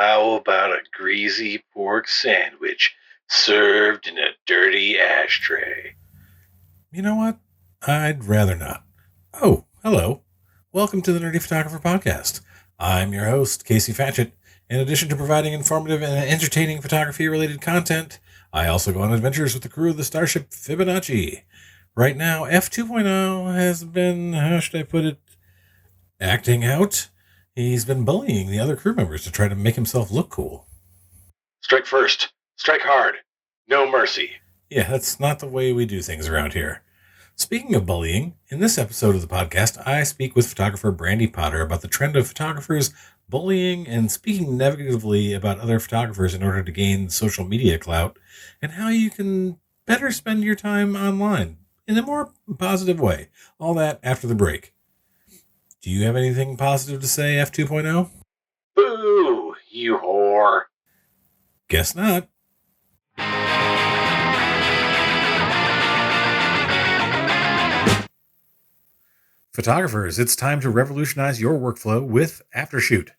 How about a greasy pork sandwich served in a dirty ashtray? You know what? I'd rather not. Oh, hello. Welcome to the Nerdy Photographer Podcast. I'm your host, Casey Fatchett. In addition to providing informative and entertaining photography related content, I also go on adventures with the crew of the Starship Fibonacci. Right now, F 2.0 has been, how should I put it, acting out. He's been bullying the other crew members to try to make himself look cool. Strike first. Strike hard. No mercy. Yeah, that's not the way we do things around here. Speaking of bullying, in this episode of the podcast, I speak with photographer Brandy Potter about the trend of photographers bullying and speaking negatively about other photographers in order to gain social media clout, and how you can better spend your time online in a more positive way. All that after the break. Do you have anything positive to say, F 2.0? Boo, you whore. Guess not. Photographers, it's time to revolutionize your workflow with Aftershoot.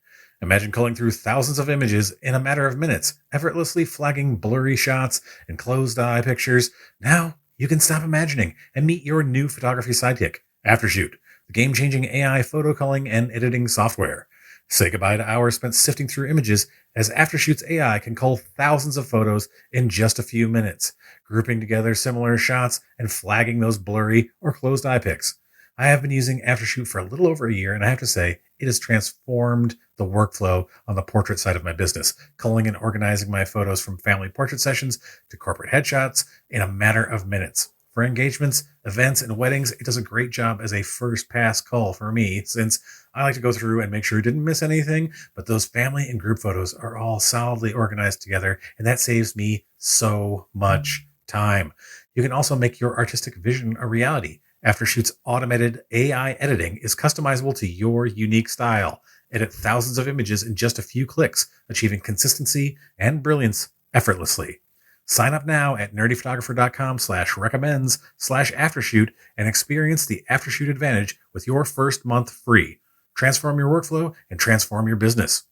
Imagine culling through thousands of images in a matter of minutes, effortlessly flagging blurry shots and closed-eye pictures. Now you can stop imagining and meet your new photography sidekick, Aftershoot, the game-changing AI photo culling and editing software. Say goodbye to hours spent sifting through images, as Aftershoot's AI can cull thousands of photos in just a few minutes, grouping together similar shots and flagging those blurry or closed-eye pics. I have been using Aftershoot for a little over a year, and I have to say, it has transformed the workflow on the portrait side of my business, culling and organizing my photos from family portrait sessions to corporate headshots in a matter of minutes. For engagements, events, and weddings, it does a great job as a first pass cull for me, since I like to go through and make sure I didn't miss anything, but those family and group photos are all solidly organized together, and that saves me so much time. You can also make your artistic vision a reality. Aftershoot's automated AI editing is customizable to your unique style. Edit thousands of images in just a few clicks, achieving consistency and brilliance effortlessly. Sign up now at nerdyphotographer.com/recommends/aftershoot and experience the Aftershoot advantage with your first month free. Transform your workflow and transform your business.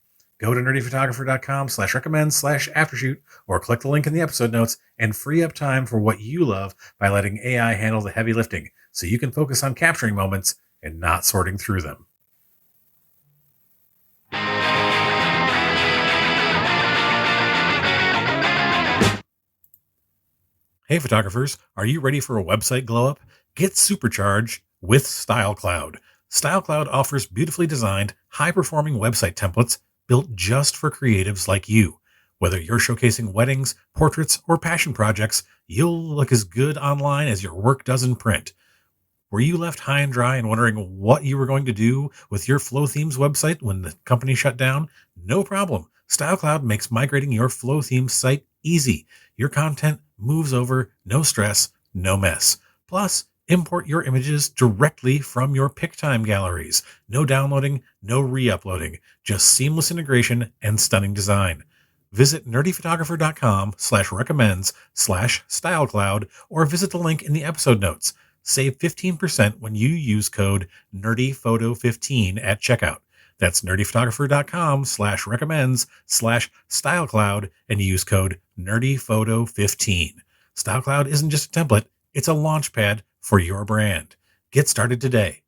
Go to nerdyphotographer.com/recommends/aftershoot or click the link in the episode notes and free up time for what you love by letting AI handle the heavy lifting so you can focus on capturing moments and not sorting through them. Hey photographers, are you ready for a website glow up? Get supercharged with StyleCloud. StyleCloud offers beautifully designed, high-performing website templates built just for creatives like you. Whether you're showcasing weddings, portraits, or passion projects, you'll look as good online as your work does in print. Were you left high and dry and wondering what you were going to do with your Flow Themes website when the company shut down? No problem. StyleCloud makes migrating your Flow Themes site easy. Your content moves over, no stress, no mess. Plus, import your images directly from your PicTime galleries. No downloading, no re-uploading, just seamless integration and stunning design. Visit nerdyphotographer.com/recommends/stylecloud or visit the link in the episode notes. Save 15% when you use code NERDYPHOTO15 at checkout. That's nerdyphotographer.com/recommends/stylecloud and use code NERDYPHOTO15. StyleCloud isn't just a template, it's a launch pad for your brand. Get started today.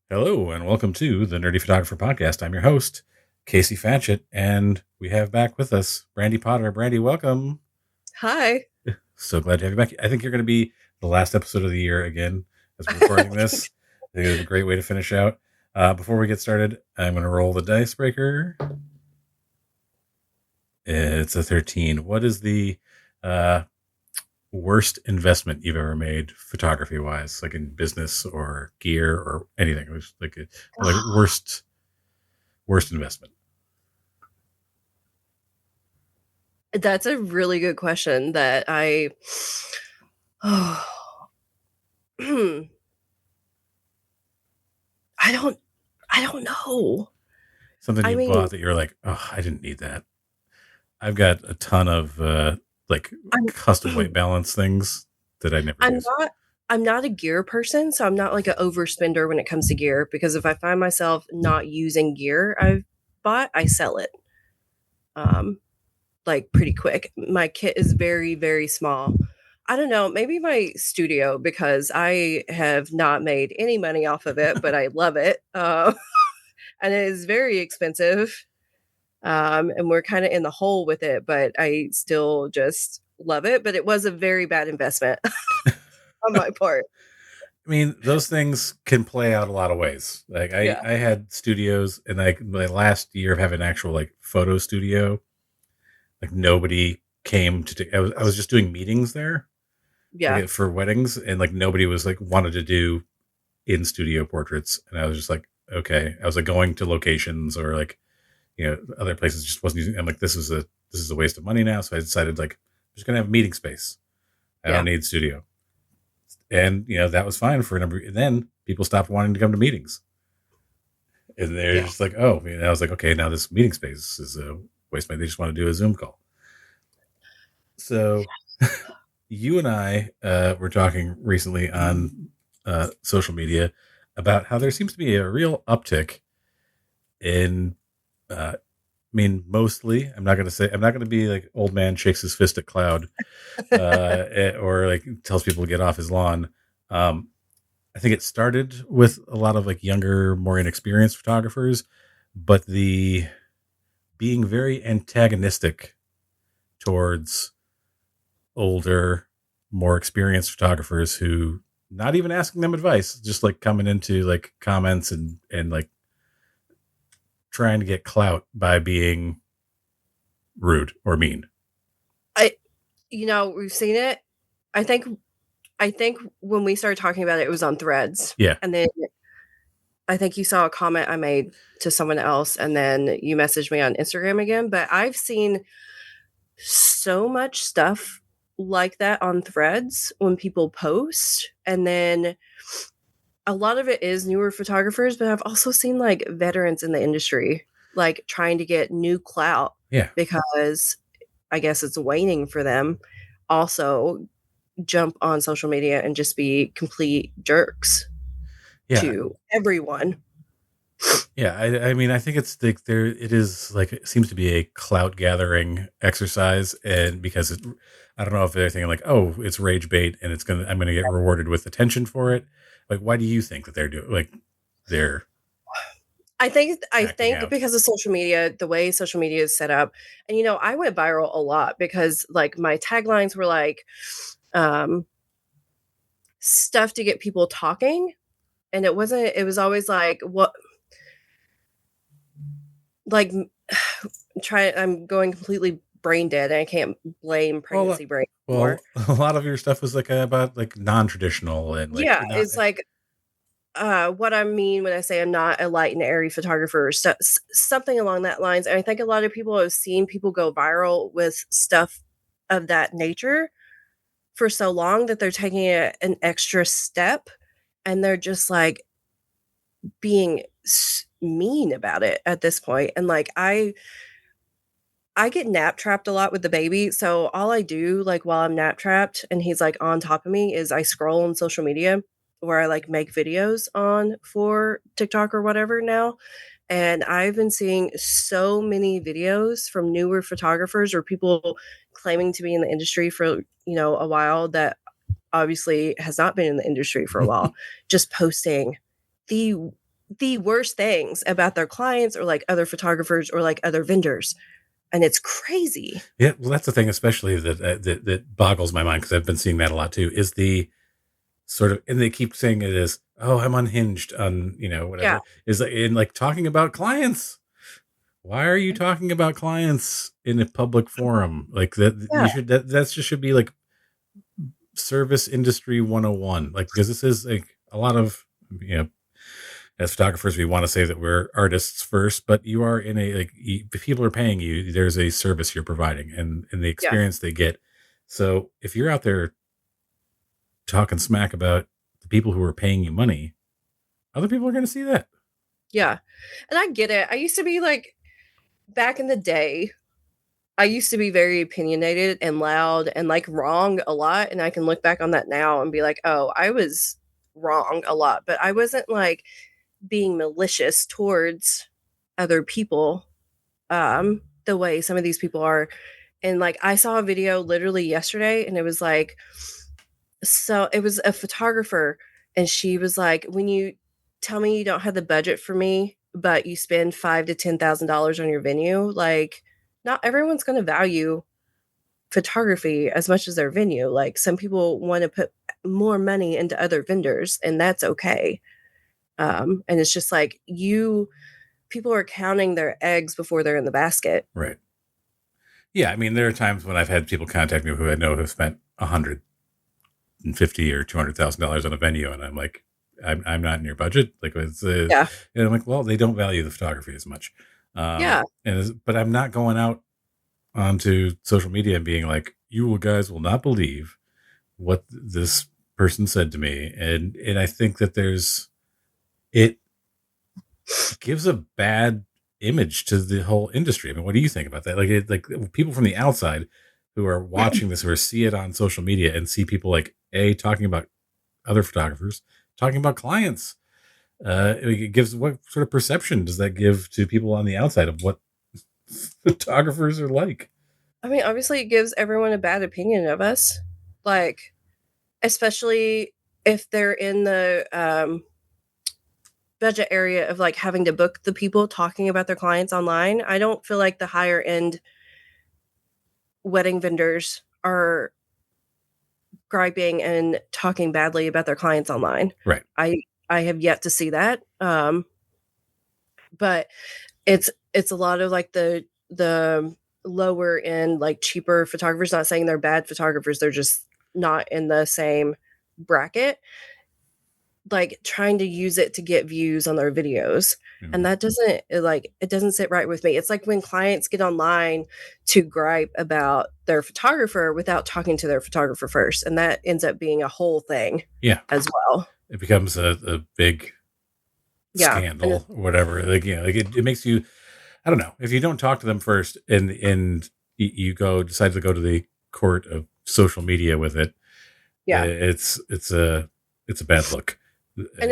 Hello, and welcome to the Nerdy Photographer Podcast. I'm your host, Casey Fatchett, and we have back with us Brandy Potter. Brandy, welcome. Hi. So glad to have you back. I think you're going to be the last episode of the year again as we're recording this. I think it's a great way to finish out. Before we get started, I'm going to roll the dice breaker. It's a 13. What is the worst investment you've ever made photography wise, like in business or gear or anything? It was like worst investment. That's a really good question that I I don't know. Something you bought that you're like, oh, I didn't need that. I've got a ton of custom white balance things that I never use. I'm not a gear person, so I'm not like an overspender when it comes to gear, because if I find myself not using gear I've bought, I sell it. Um, like pretty quick. My kit is very, very small. I don't know, maybe my studio, because I have not made any money off of it, but I love it. And it is very expensive. And we're kind of in the hole with it, but I still just love it. But it was a very bad investment on my part. I mean, those things can play out a lot of ways. Like Yeah. I had studios, and like my last year of having an actual like photo studio, like nobody came to. I was just doing meetings there, Yeah. like for weddings, and like nobody was like wanted to do in studio portraits, and I was just like, okay. I was like going to locations or like other places just wasn't using. I'm like, this is a waste of money now. So I decided like I'm just gonna have a meeting space. I don't Yeah. need studio, and that was fine for a number. And then people stopped wanting to come to meetings, and they're Yeah. just like, oh, I was like, okay, now this meeting space is a waste of money. They just want to do a Zoom call. So you and I were talking recently on social media about how there seems to be a real uptick in mostly. I'm not going to be like old man shakes his fist at cloud, or like tells people to get off his lawn. I think it started with a lot of like younger, more inexperienced photographers, but the being very antagonistic towards older, more experienced photographers who not even asking them advice, just like coming into like comments and like trying to get clout by being rude or mean. I we've seen it. I think when we started talking about it, it was on Threads. Yeah. And then I think you saw a comment I made to someone else, and then you messaged me on Instagram again. But I've seen so much stuff like that on Threads when people post, and then a lot of it is newer photographers, but I've also seen like veterans in the industry like trying to get new clout Yeah. because I guess it's waning for them. Also jump on social media and just be complete jerks Yeah. to everyone. Yeah, I mean, I think it's like there. It is like it seems to be a clout gathering exercise, and because I don't know if they're thinking like, oh, it's rage bait, and I'm gonna get rewarded with attention for it. Like, why do you think that they're doing like they're acting I think out? because of social media, the way social media is set up, and I went viral a lot because like my taglines were like um stuff to get people talking, and it was always like what like I'm going completely brain dead and I can't blame Well, pregnancy brain anymore. well, a lot of your stuff was like about like non-traditional and like Yeah, not. it's like what I mean when I say I'm not a light and airy photographer, something along that lines. And I think a lot of people have seen people go viral with stuff of that nature for so long that they're taking an extra step, and they're just like being mean about it at this point. And like I get nap trapped a lot with the baby, so all I do, like, while I'm nap trapped and he's, like, on top of me is I scroll on social media where I, like, make videos on for TikTok or whatever now, and I've been seeing so many videos from newer photographers or people claiming to be in the industry for, a while that obviously has not been in the industry for a while, just posting the the worst things about their clients or, like, other photographers or, like, other vendors, and it's crazy. Yeah, well, that's the thing, especially that boggles my mind because I've been seeing that a lot too. Is the sort of, and they keep saying it is, oh, I'm unhinged on Yeah, whatever, is in like talking about clients. Why are you talking about clients in a public forum like that? yeah, That's just should be like service industry 101, like because this is like a lot of you know as photographers we want to say that we're artists first, but you are in a like if people are paying you, there's a service you're providing and the yeah, experience they get. So if you're out there talking smack about the people who are paying you money, other people are going to see that. yeah, and I get it. I used to be like back in the day, I used to be very opinionated and loud and like wrong a lot. And I can look back on that now and be like, oh, I was wrong a lot, but I wasn't like being malicious towards other people the way some of these people are. And like I saw a video literally yesterday and it was like, so it was a photographer and she was like, when you tell me you don't have the budget for me, but you spend five to $10,000 on your venue, like not everyone's going to value photography as much as their venue. Like some people want to put more money into other vendors, and that's okay. And it's just like people are counting their eggs before they're in the basket. Right. Yeah, I mean, there are times when I've had people contact me who I know have spent $150 or $200,000 on a venue, and I'm like, I'm not in your budget. Like, Yeah. and I'm like, well, they don't value the photography as much. Yeah. But I'm not going out onto social media and being like, you guys will not believe what this person said to me, and I think that it gives a bad image to the whole industry. I mean, what do you think about that? Like people from the outside who are watching this or see it on social media and see people like talking about other photographers, talking about clients. It gives, what sort of perception does that give to people on the outside of what photographers are like? I mean, obviously, it gives everyone a bad opinion of us. Like, especially if they're in the budget area of like having to book the people talking about their clients online. I don't feel like the higher end wedding vendors are griping and talking badly about their clients online. Right. I have yet to see that. But it's a lot of like the lower end, like cheaper photographers. Not saying they're bad photographers, they're just not in the same bracket, like trying to use it to get views on their videos. Mm-hmm. And that doesn't it doesn't sit right with me. It's like when clients get online to gripe about their photographer without talking to their photographer first, and that ends up being a whole thing. Yeah. As well. It becomes a big scandal or whatever. Like, like it makes you, I don't know, if you don't talk to them first and you decide to go to the court of social media with it. Yeah. It's a bad look. And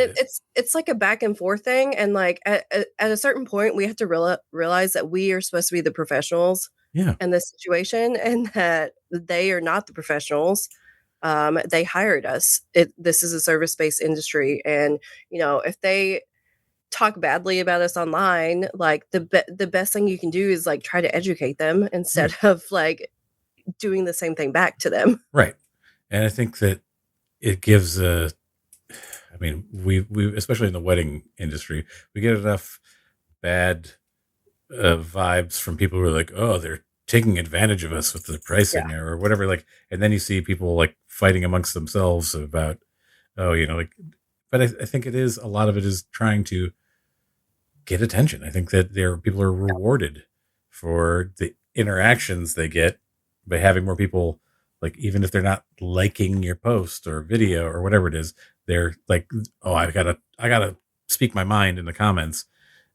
it's like a back and forth thing. And like at a certain point, we have to realize that we are supposed to be the professionals in this situation, and that they are not the professionals. They hired us. This is a service-based industry. And, if they talk badly about us online, like the best thing you can do is like try to educate them instead of like doing the same thing back to them. Right. And I think that it gives I mean, we especially in the wedding industry, we get enough bad vibes from people who are like, oh, they're taking advantage of us with the pricing or whatever. Like, and then you see people like fighting amongst themselves about, oh, like, but I think a lot of it is trying to get attention. I think that people are rewarded for the interactions they get by having more people, like, even if they're not liking your post or video or whatever it is, they're like, oh, I gotta speak my mind in the comments,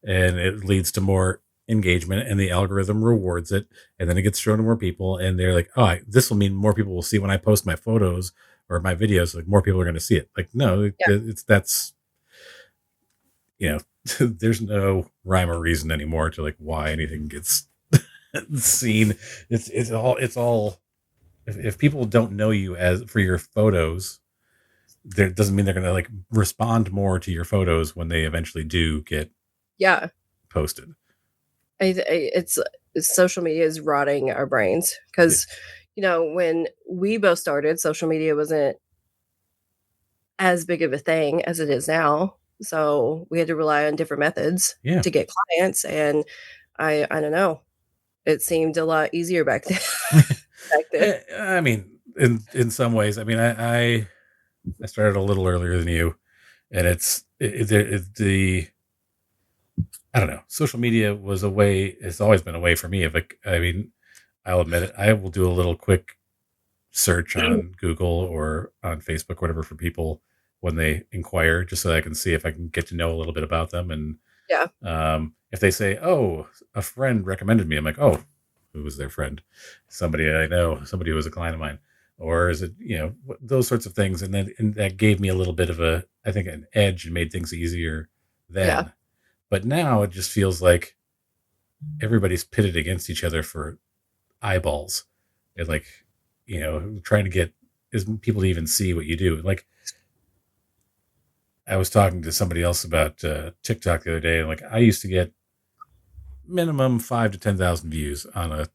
and it leads to more engagement, and the algorithm rewards it, and then it gets shown to more people, and they're like, oh, this will mean more people will see when I post my photos or my videos. Like, more people are going to see it. Like, no, that's there's no rhyme or reason anymore to like why anything gets seen. It's all. If people don't know you as for your photos, that doesn't mean they're going to like respond more to your photos when they eventually do get posted. It's social media is rotting our brains because when we both started, social media wasn't as big of a thing as it is now, so we had to rely on different methods to get clients. And I don't know, it seemed a lot easier back then. I mean, in some ways, I mean, I started a little earlier than you, and I don't know. Social media was a way. It's always been a way for me. I mean, I'll admit it. I will do a little quick search on Google or on Facebook, whatever, for people when they inquire, just so I can see if I can get to know a little bit about them. And if they say, "Oh, a friend recommended me," I'm like, "Oh, who was their friend, somebody I know, somebody who was a client of mine, or is it, those sorts of things. And that gave me a little bit of I think, an edge and made things easier Yeah. then. But now it just feels like everybody's pitted against each other for eyeballs, and like, trying to get people to even see what you do. Like, I was talking to somebody else about TikTok the other day, and like, I used to get minimum 5 to 10,000 views on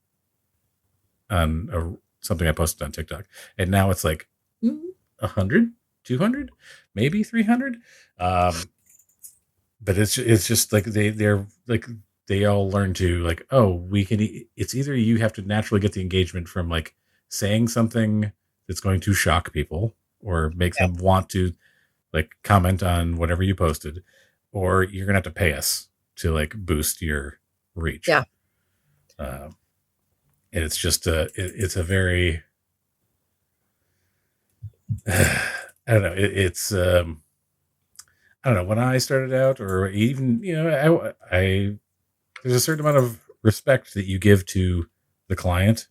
something I posted on TikTok, and now it's like 100, 200, maybe 300. But it's just like they're like, they all learn to like, oh, we can. It's either you have to naturally get the engagement from like saying something that's going to shock people or make them want to like comment on whatever you posted, or you're gonna have to pay us to like boost your reach. Yeah. And it's just it's a very I don't know. It's I don't know. When I started out, or even, I there's a certain amount of respect that you give to the client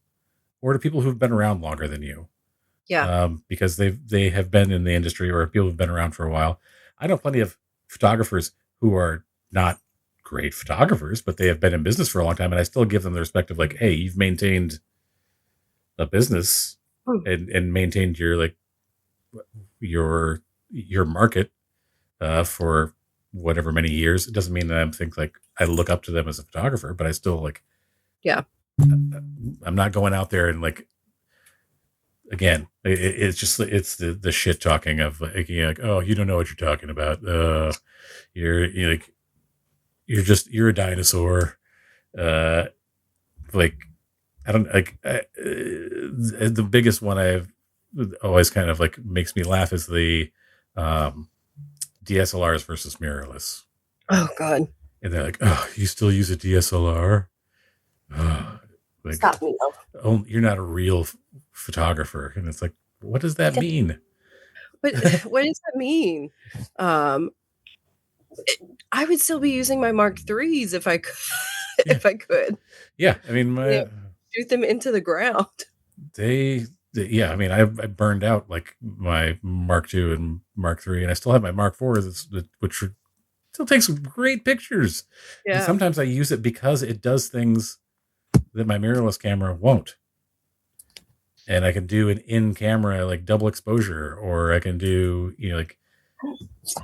or to people who've been around longer than you. Yeah. Because they have been in the industry, or people who've been around for a while. I know plenty of photographers who are not great photographers, but they have been in business for a long time, and I still give them the respect of like, hey, you've maintained a business and maintained your like your market for whatever many years. It doesn't mean that I think like I look up to them as a photographer, but I still like, Yeah. I'm not going out there and like, again, it's just, it's the shit talking of like, oh, you don't know what you're talking about. You're like, you're a dinosaur. Like, I don't like, the biggest one I've always kind of like makes me laugh is the DSLRs versus mirrorless. Oh God. And they're like, oh, you still use a DSLR? Oh, like, Stop me. oh, you're not a real photographer. And it's like, what does that mean? What does that mean? I would still be using my Mark IIIs if I could. If I could. Yeah, I mean, shoot them into the ground. Yeah, I mean, I burned out like my Mark II and Mark III, and I still have my Mark IV, which still takes great pictures. Yeah. And sometimes I use it because it does things that my mirrorless camera won't. And I can do an in-camera like double exposure, or I can do, like,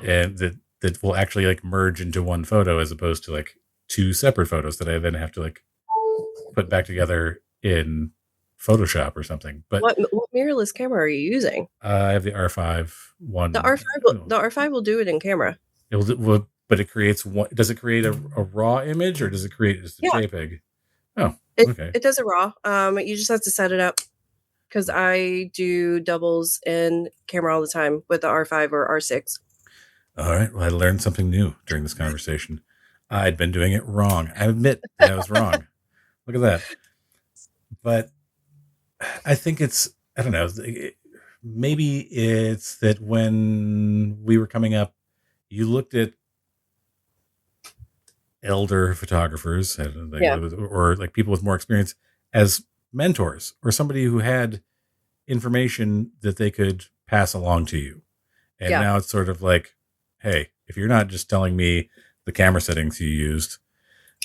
and that will actually like merge into one photo as opposed to like two separate photos that I then have to like put back together in Photoshop or something. But what mirrorless camera are you using? I have the R5 one. The R5 will do it in camera. But it creates one. Does it create a raw image, or does it create just a JPEG? Oh, okay. It does a raw. You just have to set it up, because I do doubles in camera all the time with the R5 or R6. All right. Well, I learned something new during this conversation. I'd been doing it wrong. I admit that I was wrong. Look at that. But I think I don't know. Maybe it's that when we were coming up, you looked at elder photographers or like people with more experience as mentors, or somebody who had information that they could pass along to you. And now it's sort of like, hey, if you're not just telling me the camera settings you used,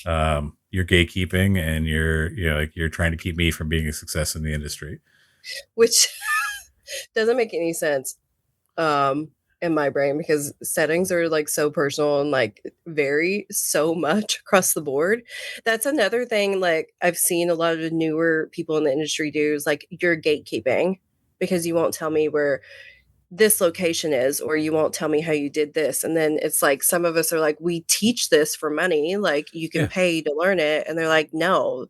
you're gatekeeping, and you're trying to keep me from being a success in the industry, which doesn't make any sense in my brain, because settings are like so personal and like vary so much across the board. That's another thing like I've seen a lot of the newer people in the industry do, is like, you're gatekeeping because you won't tell me where this location is, or you won't tell me how you did this. And then it's like, some of us are like, we teach this for money, like you can pay to learn it. And they're like, no,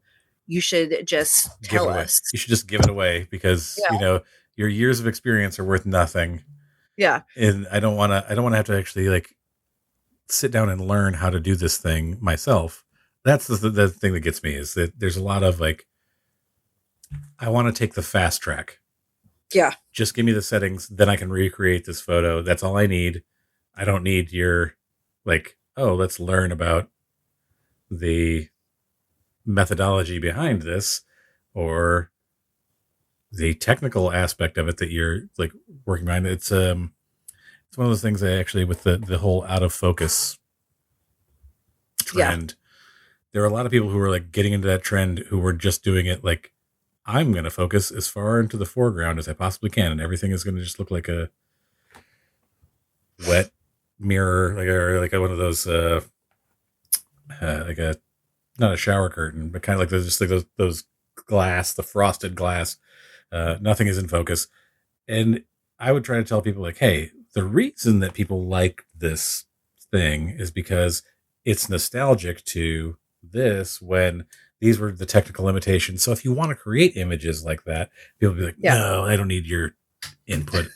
you should just tell us. You should just give it away, because your years of experience are worth nothing. Yeah. And I don't want to have to actually like sit down and learn how to do this thing myself. That's the thing that gets me, is that there's a lot of like, I want to take the fast track. Yeah. Just give me the settings, then I can recreate this photo. That's all I need. I don't need your like, oh, let's learn about the methodology behind this or the technical aspect of it that you're like working behind. It's one of those things that actually with the whole out of focus Yeah. trend, there are a lot of people who are like getting into that trend who were just doing it like, I'm going to focus as far into the foreground as I possibly can, and everything is going to just look like a wet mirror, one of those, like a not a shower curtain, but kind of like those, just like those glass, the frosted glass. Nothing is in focus, and I would try to tell people like, hey, the reason that people like this thing is because it's nostalgic to this when these were the technical limitations. So if you want to create images like that, people will be like, Yeah. no, I don't need your input.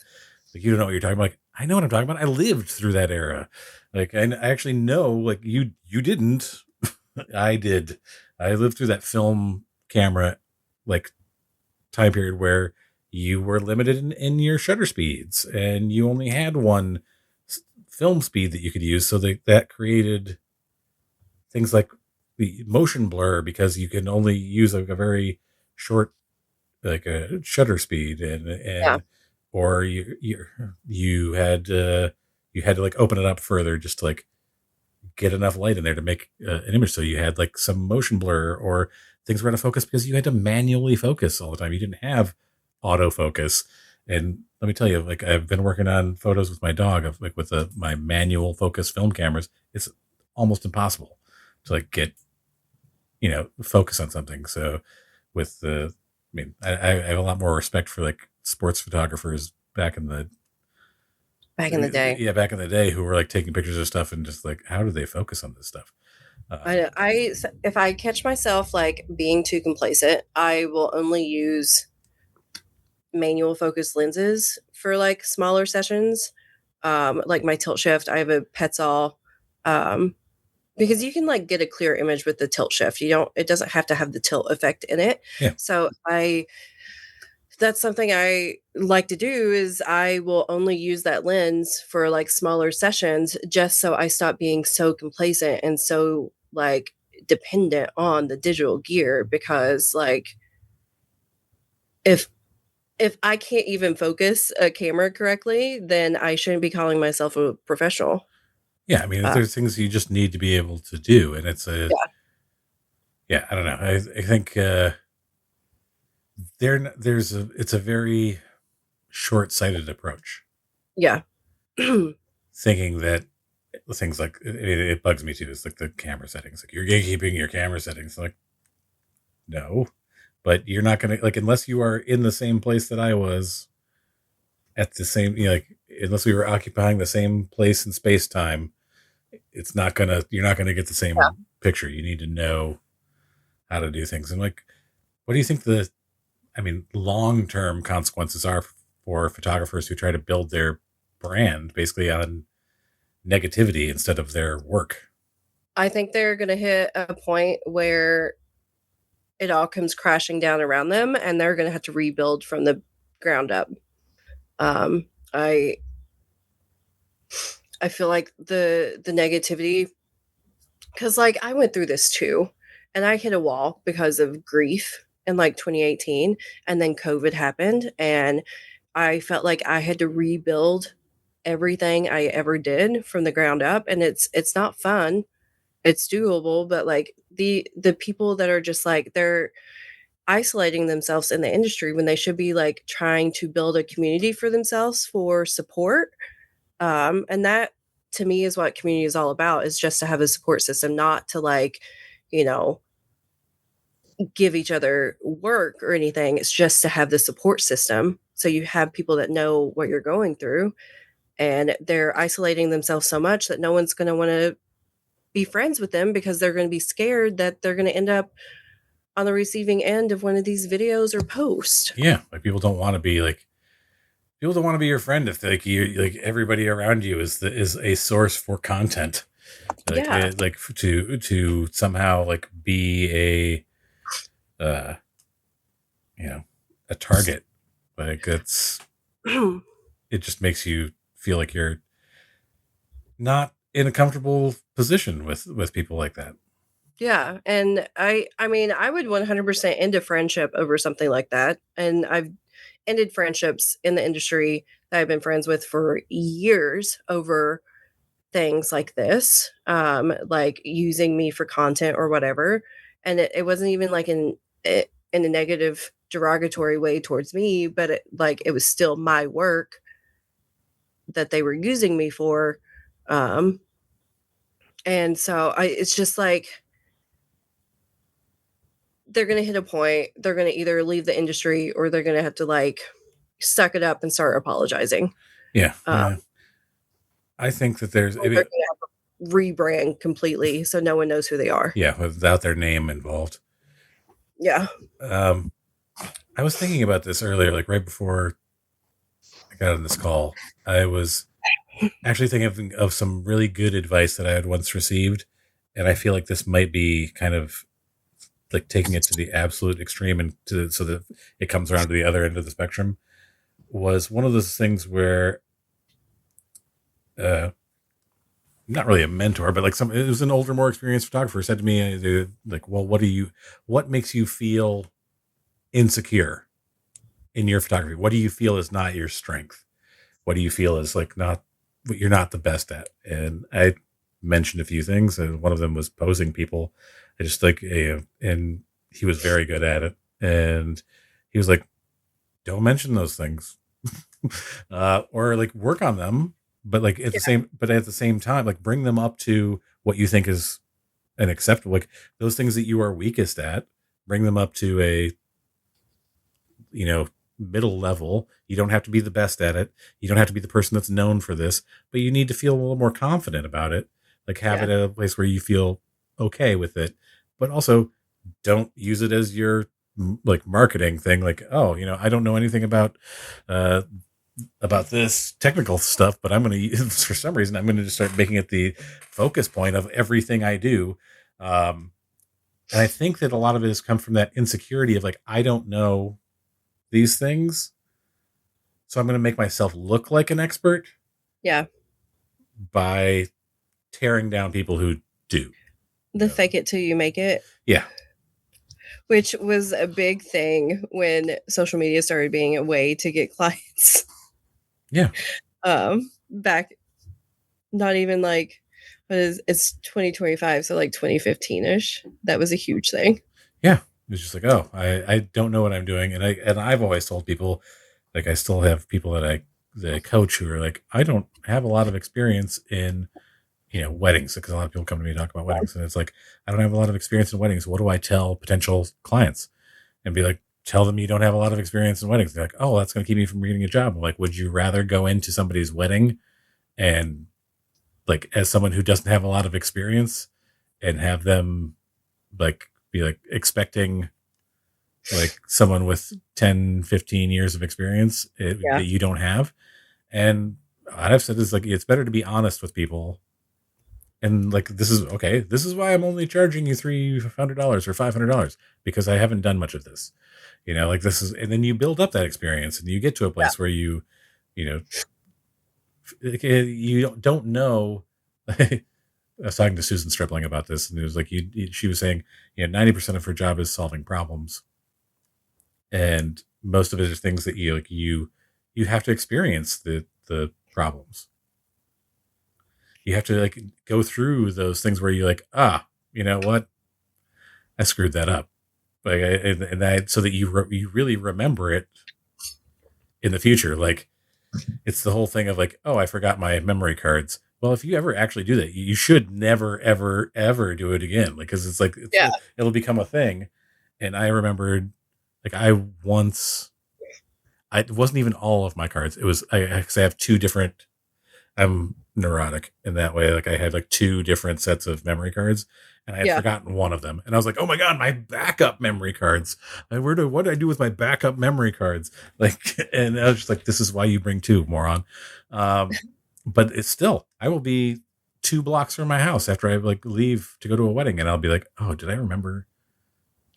Like, you don't know what you're talking about. Like, I know what I'm talking about. I lived through that era. Like, I actually know, like, you didn't. I did. I lived through that film camera, like, time period where you were limited in your shutter speeds and you only had one film speed that you could use. So that created things like the motion blur because you can only use like a very short like a shutter speed Yeah. or you had to like open it up further just to like get enough light in there to make an image. So you had like some motion blur or things were out of focus because you had to manually focus all the time. You didn't have autofocus. And let me tell you, like I've been working on photos with my dog of like with my manual focus film cameras. It's almost impossible to like get, focus on something. So with I have a lot more respect for like sports photographers back in the day. yeah, back in the day who were like taking pictures of stuff and just like, how do they focus on this stuff? If I catch myself like being too complacent, I will only use manual focus lenses for like smaller sessions. Like my tilt shift, I have a Petzl, because you can like get a clear image with the tilt shift. It doesn't have to have the tilt effect in it. Yeah. So that's something I like to do is I will only use that lens for like smaller sessions just so I stop being so complacent and so like dependent on the digital gear because like if I can't even focus a camera correctly, then I shouldn't be calling myself a professional. Yeah, I mean, Uh, there's things you just need to be able to do, and yeah, yeah, I don't know. I think it's a very short-sighted approach, yeah. thinking that things like it bugs me too. It's like the camera settings, like you're gatekeeping your camera settings. Like, no, but you're not gonna like unless you are in the same place that I was at the same, like unless we were occupying the same place in space time. You're not gonna get the Yeah. same picture. You need to know how to do things. And like, what do you think long term consequences are for photographers who try to build their brand basically on negativity instead of their work? I think they're going to hit a point where it all comes crashing down around them and they're going to have to rebuild from the ground up. Um, I feel like the negativity, because like I went through this too, and I hit a wall because of grief in like 2018, and then COVID happened, and I felt like I had to rebuild everything I ever did from the ground up, and it's not fun. It's doable, but like the people that are just like they're isolating themselves in the industry when they should be like trying to build a community for themselves for support. And that to me is what community is all about is just to have a support system, not to like, you know, give each other work or anything. It's just to have the support system. So you have people that know what you're going through and they're isolating themselves so much that no one's going to want to be friends with them because they're going to be scared that they're going to end up on the receiving end of one of these videos or posts. Yeah, like people don't want to be your friend if like you like everybody around you is a source for content. Like Yeah. to somehow like be uh a target. Like it just makes you feel like you're not in a comfortable position with people like that. Yeah, and I mean, I would 100% end a friendship over something like that, and I've ended friendships in the industry that I've been friends with for years over things like this, like using me for content or whatever, and it wasn't even like in a negative derogatory way towards me, but it was still my work that they were using me for, um, and so I it's just like they're gonna hit a point, they're gonna either leave the industry or they're gonna have to, like, suck it up and start apologizing, Yeah, um, yeah. I think that there's, I or they're mean, gonna have to rebrand completely so no one knows who they are. yeah, without their name involved. Yeah. Um, I was thinking about this earlier, like right before I got on this call. I was actually thinking of some really good advice that I had once received, and I feel like this might be kind of like taking it to the absolute extreme and so that it comes around to the other end of the spectrum. Was one of those things where, uh, not really a mentor, but like it was an older, more experienced photographer said to me, like, well, what makes you feel insecure in your photography? What do you feel is not your strength? What do you feel is like not what you're not the best at? And I mentioned a few things, and one of them was posing people. I just like, and he was very good at it. And he was like, don't mention those things, or like work on them, but like at the same time, like bring them up to what you think is an acceptable, like those things that you are weakest at, bring them up to a, you know, middle level. You don't have to be the best at it. You don't have to be the person that's known for this, but you need to feel a little more confident about it. Like have Yeah. it at a place where you feel okay with it, but also don't use it as your like marketing thing. Like, oh, you know, I don't know anything uh, about this technical stuff, but I'm going to, for some reason, I'm going to just start making it the focus point of everything I do. Um, and I think that a lot of it has come from that insecurity of like, I don't know these things, so I'm going to make myself look like an expert Yeah. by tearing down people who do. The fake it till you make it. Yeah. Which was a big thing when social media started being a way to get clients. Yeah. Back not even like it's 2025, so like 2015-ish. That was a huge thing. Yeah. It's just like, oh, I don't know what I'm doing. And I've always told people, like I still have people that I coach who are like, I don't have a lot of experience in, you know, weddings, because a lot of people come to me to talk about weddings, and it's like, I don't have a lot of experience in weddings. What do I tell potential clients? And be like, tell them you don't have a lot of experience in weddings. They're like, oh, that's going to keep me from getting a job. I'm like, would you rather go into somebody's wedding and like as someone who doesn't have a lot of experience and have them like be like expecting like someone with 10, 15 years of experience Yeah. that you don't have? And what I've said is like, it's better to be honest with people. And like, this is okay. This is why I'm only charging you $300 or $500, because I haven't done much of this, you know, like this is, and then you build up that experience and you get to a place where you know, you don't know. I was talking to Susan Stripling about this, and it was like, she was saying, you know, 90% of her job is solving problems. And most of it is things that you, like, you have to experience the problems. You have to like go through those things where you're like, you know what? I screwed that up. Like, and that, so that you really remember it in the future. Like, it's the whole thing of like, oh, I forgot my memory cards. Well, if you ever actually do that, you should never, ever, ever do it again. Like, cause it's like, it'll become a thing. And I remembered, like, it wasn't even all of my cards. It was, I have two different, I'm neurotic in that way. Like I had like two different sets of memory cards, and I had forgotten one of them. And I was like, oh my God, my backup memory cards. What do I do with my backup memory cards? Like, and I was just like, this is why you bring two, moron. But it's still, I will be 2 blocks from my house after I like leave to go to a wedding, and I'll be like, oh, did I remember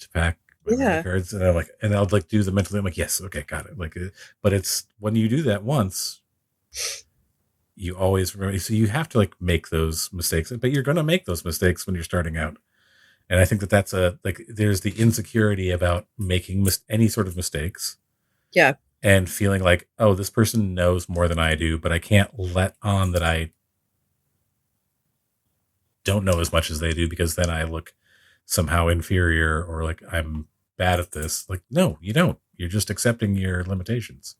to pack my memory cards? And I'm like, and I'll like do the mentally, I'm like, yes, okay, got it. Like, but it's when you do that once, you always remember. So you have to like make those mistakes, but you're going to make those mistakes when you're starting out. And I think that that's there's the insecurity about making any sort of mistakes Yeah. and feeling like, oh, this person knows more than I do, but I can't let on that I don't know as much as they do because then I look somehow inferior or like I'm bad at this. Like, no, you don't. You're just accepting your limitations.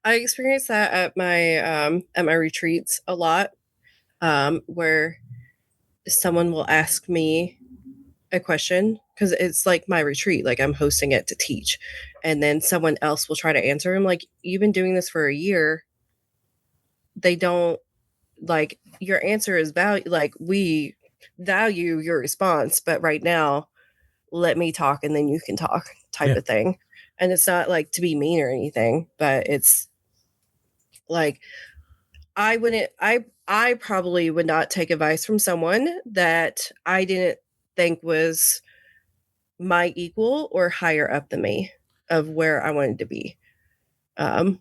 I experience that at my retreats a lot, where someone will ask me a question because it's like my retreat, like I'm hosting it to teach, and then someone else will try to answer. I'm like, you've been doing this for a year. They don't like your answer is value. Like we value your response, but right now, let me talk and then you can talk, type Yeah. of thing. And it's not like to be mean or anything, but it's like I wouldn't I probably would not take advice from someone that I didn't think was my equal or higher up than me of where I wanted to be. Um,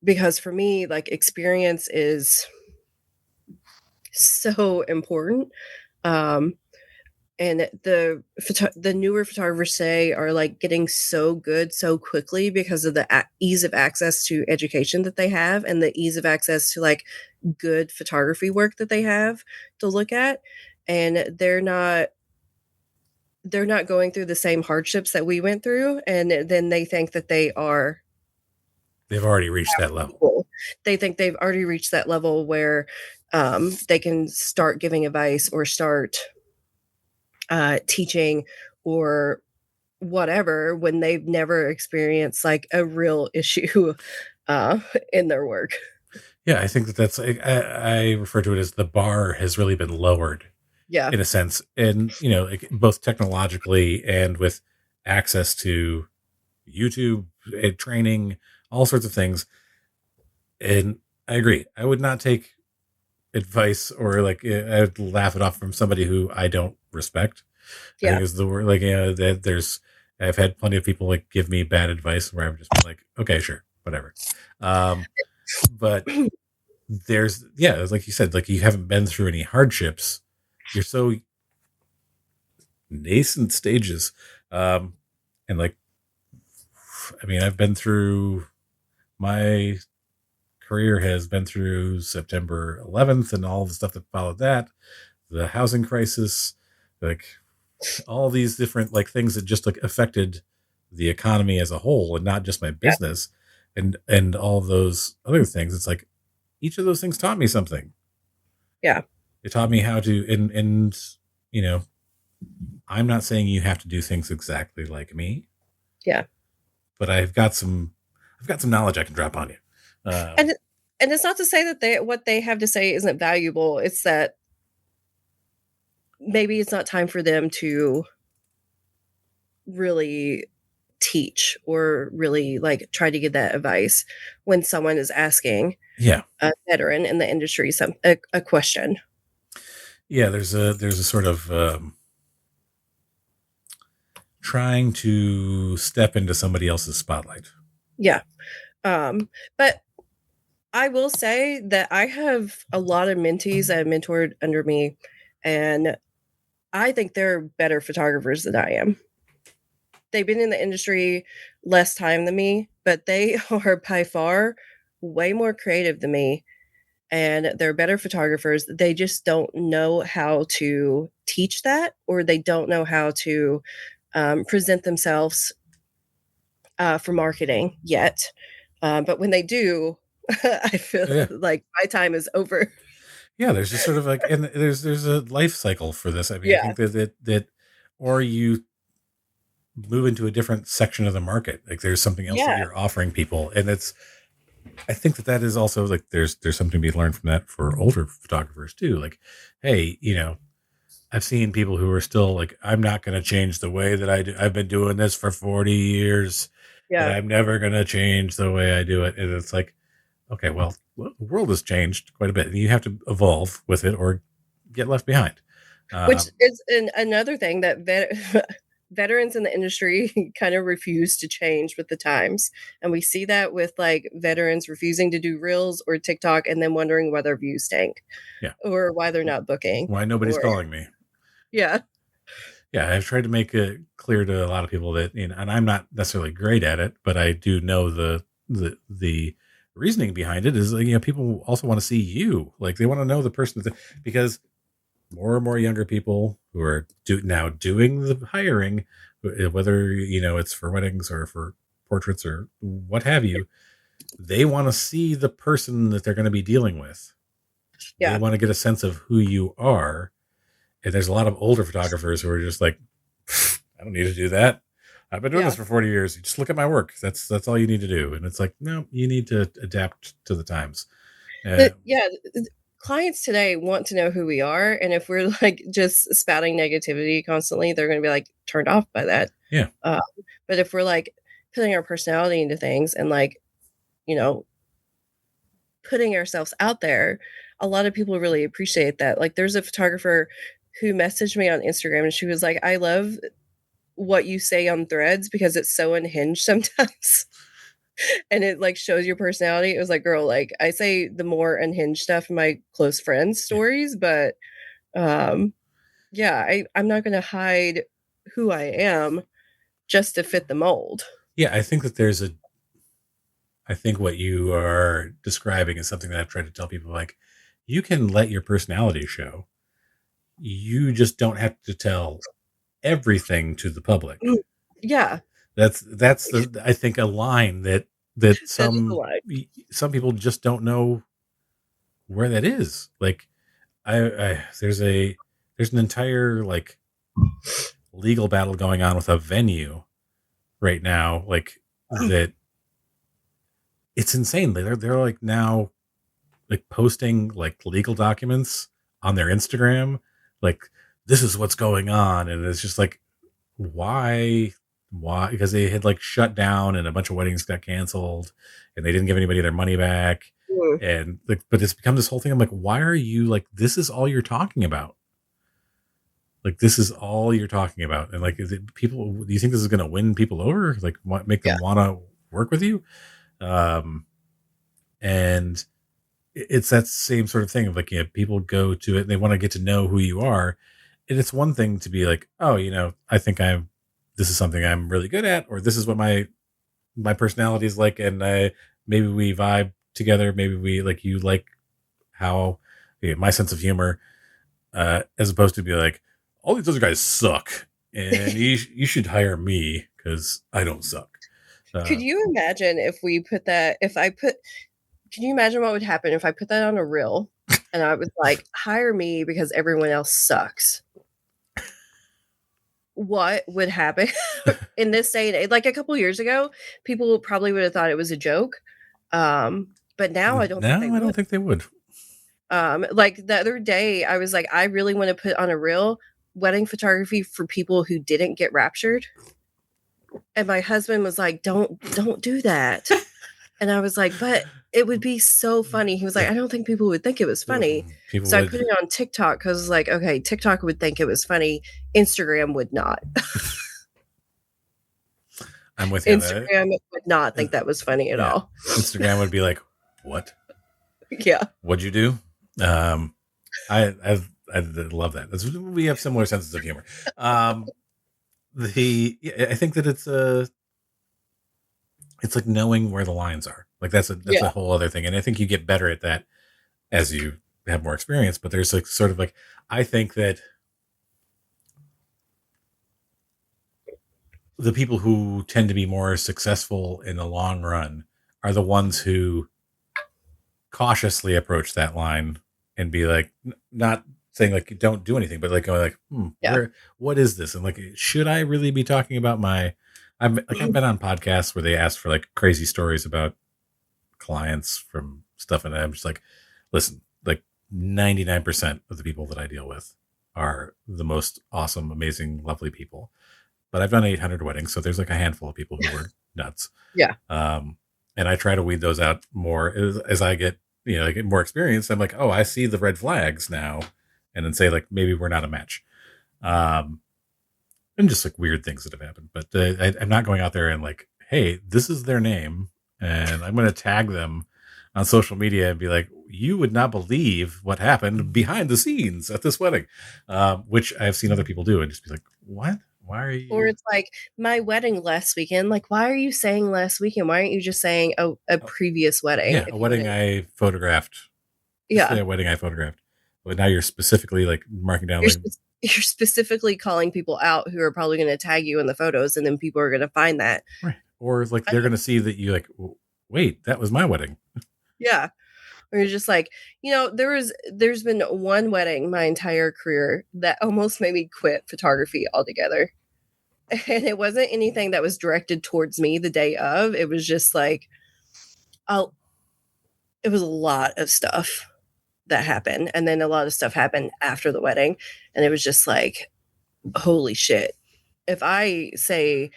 because for me, like experience is so important. Um, and the newer photographers say are like getting so good so quickly because of the ease of access to education that they have and the ease of access to like good photography work that they have to look at, and they're not going through the same hardships that we went through, and then they think that they are They've already reached that level. equal. They think they've already reached that level where they can start giving advice or start teaching or whatever when they've never experienced like a real issue uh, in their work. Yeah, I think that I refer to it as the bar has really been lowered Yeah. in a sense, and like both technologically and with access to YouTube and training, all sorts of things. And I agree. I would not take advice or like I would laugh it off from somebody who I don't respect. I think Yeah. is the word. Like, that I've had plenty of people like give me bad advice where I've just been like, okay, sure, whatever. But it's like you said, like you haven't been through any hardships. You're so nascent stages. And like, I mean, I've been through my career has been through September 11th and all the stuff that followed that, the housing crisis, like all these different like things that just like affected the economy as a whole and not just my Yeah. business and all those other things. It's like each of those things taught me something. Yeah. It taught me how to and you know, I'm not saying you have to do things exactly like me, Yeah. but I've got some knowledge I can drop on you. And and it's not to say that what they have to say isn't valuable. It's that maybe it's not time for them to really teach or really like try to give that advice when someone is asking Yeah. a veteran in the industry a question. Yeah, there's a sort of trying to step into somebody else's spotlight. Yeah. But I will say that I have a lot of mentees that have mentored under me, and I think they're better photographers than I am. They've been in the industry less time than me, but they are by far way more creative than me, and they're better photographers. They just don't know how to teach that, or they don't know how to present themselves for marketing yet. But when they do, I feel Yeah. like my time is over. Yeah, there's just sort of like, and there's a life cycle for this. I mean, I Yeah. think that or you move into a different section of the market. Like there's something else that Yeah. you're offering people, and I think that is also like there's something to be learned from that for older photographers too. Like, hey, I've seen people who are still like, I'm not going to change the way that I do. I've been doing this for 40 years, and Yeah. I'm never going to change the way I do it. And it's like, okay, well, the world has changed quite a bit, and you have to evolve with it or get left behind. Which Um, is another thing that veterans in the industry kind of refuse to change with the times. And we see that with like veterans refusing to do reels or TikTok and then wondering why their views tank yeah, or why they're not booking why nobody's or calling me? yeah. Yeah, I've tried to make it clear to a lot of people that, and I'm not necessarily great at it, but I do know the reasoning behind it is, like, people also want to see you, like they want to know the person because more and more younger people who are now doing the hiring, whether it's for weddings or for portraits or what have you, they want to see the person that they're going to be dealing with. They Yeah. want to get a sense of who you are. And there's a lot of older photographers who are just like, I don't need to do that. I've been doing Yeah. this for 40 years. You just look at my work. That's all you need to do. And it's like, no, you need to adapt to the times. Yeah, clients today want to know who we are, and if we're, like, just spouting negativity constantly, they're gonna be, like, turned off by that. Yeah. Uh, but if we're, like, putting our personality into things and, like, you know, putting ourselves out there, a lot of people really appreciate that. Like, there's a photographer who messaged me on Instagram, and she was like, "I love what you say on threads because it's so unhinged sometimes." And it, like, shows your personality. It was like, "Girl, like, I say the more unhinged stuff in my close friends' Yeah. stories, but, um, yeah, I'm not gonna hide who I am just to fit the mold." Yeah. I think what you are describing is something that I've tried to tell people, like, you can let your personality show. You just don't have to tell everything to the public. Mm, yeah, That's I think a line that that is a lie. some people just don't know where that is. Like, I there's an entire, like, legal battle going on with a venue right now, like, that it's insane. They're like now, like, posting, like, legal documents on their Instagram, like, this is what's going on, and it's just like, why, because they had, like, shut down and a bunch of weddings got canceled and they didn't give anybody their money back. Mm, And, like, but it's become this whole thing. I'm like, why are you, like, this is all you're talking about? Like, this is all you're talking about. And, like, is it people, do you think this is going to win people over? Like, make yeah, them want to work with you? Um, and it's that same sort of thing of, like, people go to it and they want to get to know who you are. And it's one thing to be like, oh, I think this is something I'm really good at, or this is what my personality is like. And maybe we vibe together. Maybe we, like, you like how, my sense of humor, as opposed to be like, all these other guys suck and you should hire me because I don't suck. Could you imagine if we put that if I put can you imagine what would happen if I put that on a reel and I was like, "Hire me because everyone else sucks." What would happen in this day and age? Like, a couple years ago, people probably would have thought it was a joke, but now I don't think they No, I don't would. think they would. Like, the other day, I was like, "I really wanna put on a reel wedding photography for people who didn't get raptured," and my husband was like, Don't do that." And I was like, "But it would be so funny." He was like, "I don't think people would think it was funny." People So I would. put it on TikTok because, like, okay, TikTok would think it was funny, Instagram would not. I'm with you on that. Instagram would not think that was funny at Yeah. all. Instagram would be like, what? Yeah. What'd you do? I love that. We have similar senses of humor. I think that it's like knowing where the lines are. Like, that's a Yeah. whole other thing. And I think you get better at that as you have more experience. But there's, like, sort of, like, I think that the people who tend to be more successful in the long run are the ones who cautiously approach that line and be like, not saying, like, don't do anything, but, like, going, like, Yeah. what is this? And, like, should I really be talking about I've been on podcasts where they ask for, like, crazy stories about clients from stuff. And I'm just like, listen, like, 99% of the people that I deal with are the most awesome, amazing, lovely people. But I've done 800 weddings, so there's, like, a handful of people who were nuts. Yeah. And I try to weed those out more as I get, I get more experience. I'm like, oh, I see the red flags now, and then say, like, maybe we're not a match. And just, like, weird things that have happened. But I'm not going out there and, like, hey, this is their name, and I'm going to tag them on social media and be like, you would not believe what happened behind the scenes at this wedding, which I've seen other people do, and just be like, what? Why are Or you? it's like, "My wedding last weekend." Like, why are you saying last weekend? Why aren't you just saying a Oh, previous wedding yeah, a if you wedding wouldn't. I photographed. Just Yeah. a wedding I photographed. But now you're specifically like marking down You're like, spec you're specifically calling people out who are probably gonna tag you in the photos, and then people are gonna find that. right, or like I they're don't. gonna see that you like, wait, that was my wedding. Yeah. Or you're just like, there's been one wedding my entire career that almost made me quit photography altogether. And it wasn't anything that was directed towards me the day of. It was just like, oh, it was a lot of stuff that happened. And then a lot of stuff happened after the wedding. And it was just like, holy shit. If I say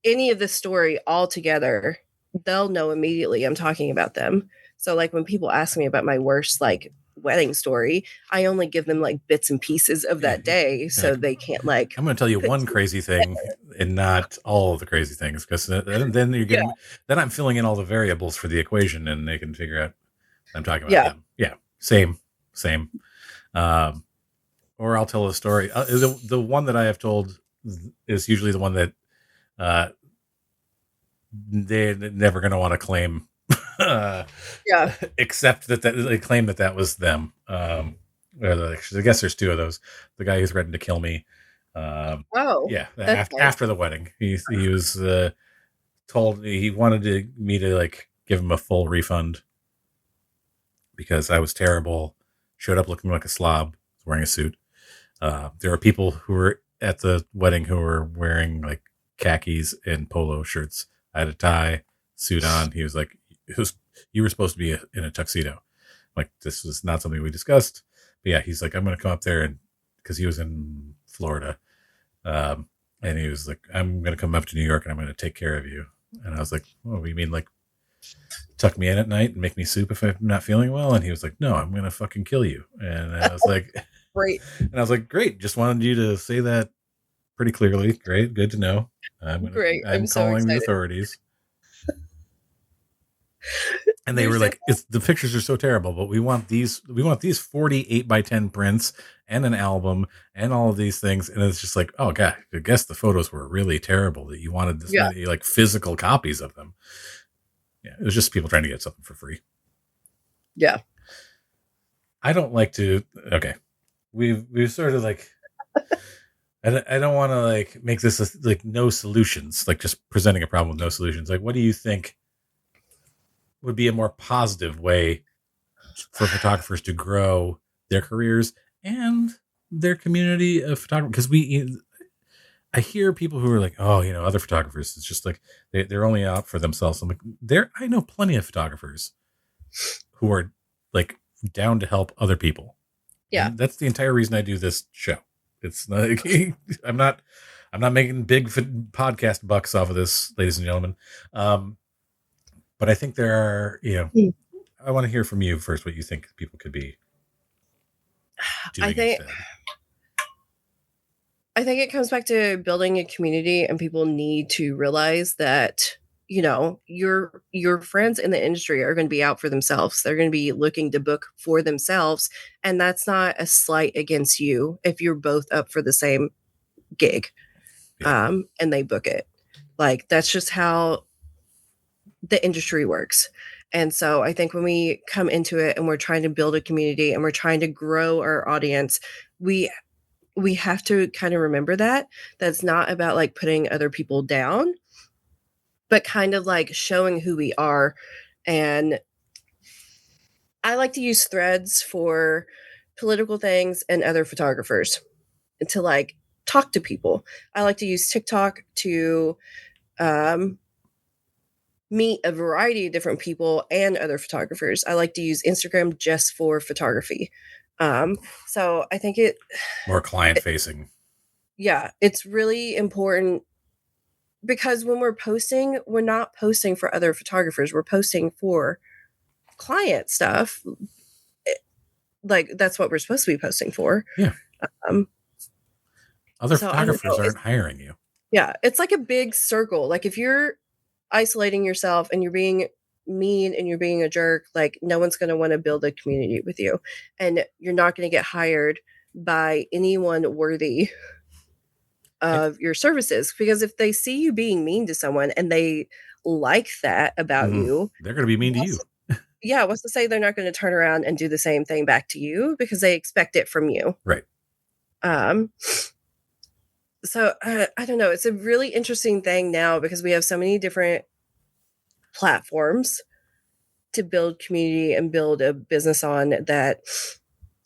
any of this story all together, they'll know immediately I'm talking about them. So like when people ask me about my worst like wedding story, I only give them like bits and pieces of Yeah, that day you're like, so they can't like I'm going to tell you put one two and crazy two thing and not all of the crazy things, because then you're together. giving, then I'm filling in all the variables for the equation, and they can figure out I'm talking about Yeah. them. Yeah, same. Um, or I'll tell a story. The one that I have told is usually the one that uh, they're never going to want to claim, uh, Yeah. except that they claim that was them. I guess there's two of those. The guy who threatened to kill me. Oh, Yeah, that's nice. after the wedding, he was told he wanted me to like give him a full refund because I was terrible. Showed up looking like a slob, wearing a suit. There are people who were at the wedding who were wearing like khakis and polo shirts. I had a tie, suit on. He was like, you were supposed to be in a tuxedo. Like, this was not something we discussed. But yeah, he's like, I'm going to come up there, and because he was in Florida, and he was like, I'm going to come up to New York and I'm going to take care of you. And I was like, oh, you mean like tuck me in at night and make me soup if I'm not feeling well? And he was like, no, I'm going to fucking kill you. And I was like, Great. and I was like, great. Just wanted you to say that pretty clearly. Great. Good to know. Great. I'm I'm so calling the excited. authorities. And they were There's like, the pictures are so terrible, but we want these 48 by 10 prints and an album and all of these things. And it's just like, oh God, I guess the photos were really terrible that you wanted this yeah. many like physical copies of them. Yeah. It was just people trying to get something for free. Yeah. I don't like to, okay. We've sort of like, I don't want to like make this like no solutions, like just presenting a problem with no solutions. Like, what do you think would be a more positive way for photographers to grow their careers and their community of photographers? Because I hear people who are like, oh, other photographers, it's just like they're only out for themselves. I'm like, I know plenty of photographers who are like down to help other people. Yeah. And that's the entire reason I do this show. It's not, I'm not making big podcast bucks off of this, ladies and gentlemen. But I think there are, Hmm. I want to hear from you first what you think people could be I doing think instead. I think it comes back to building a community, and people need to realize that, your friends in the industry are going to be out for themselves. They're going to be looking to book for themselves, and that's not a slight against you if you're both up for the same gig. Yeah. And they book it. Like that's just how the industry works. And so I think when we come into it and we're trying to build a community and we're trying to grow our audience, we we have to kind of remember that that's not about like putting other people down, but kind of like showing who we are. And I like to use threads for political things and other photographers to like talk to people. I like to use TikTok to um, meet a variety of different people and other photographers. I like to use Instagram just for photography. Um, so I think More client facing. yeah, it's really important because when we're posting, we're not posting for other photographers. We're posting for client stuff. Like that's what we're supposed to be posting for. Yeah. Um, Other so I don't photographers know. aren't hiring you. Yeah, it's like a big circle. Like if you're isolating yourself and you're being mean and you're being a jerk, like no one's going to want to build a community with you, and you're not going to get hired by anyone worthy And, of your services, because if they see you being mean to someone and they like that about you, they're going to be mean to you. what's yeah, what's to say they're not going to turn around and do the same thing back to you because they expect it from you. Right. Um, so I don't know. It's a really interesting thing now because we have so many different platforms to build community and build a business on, that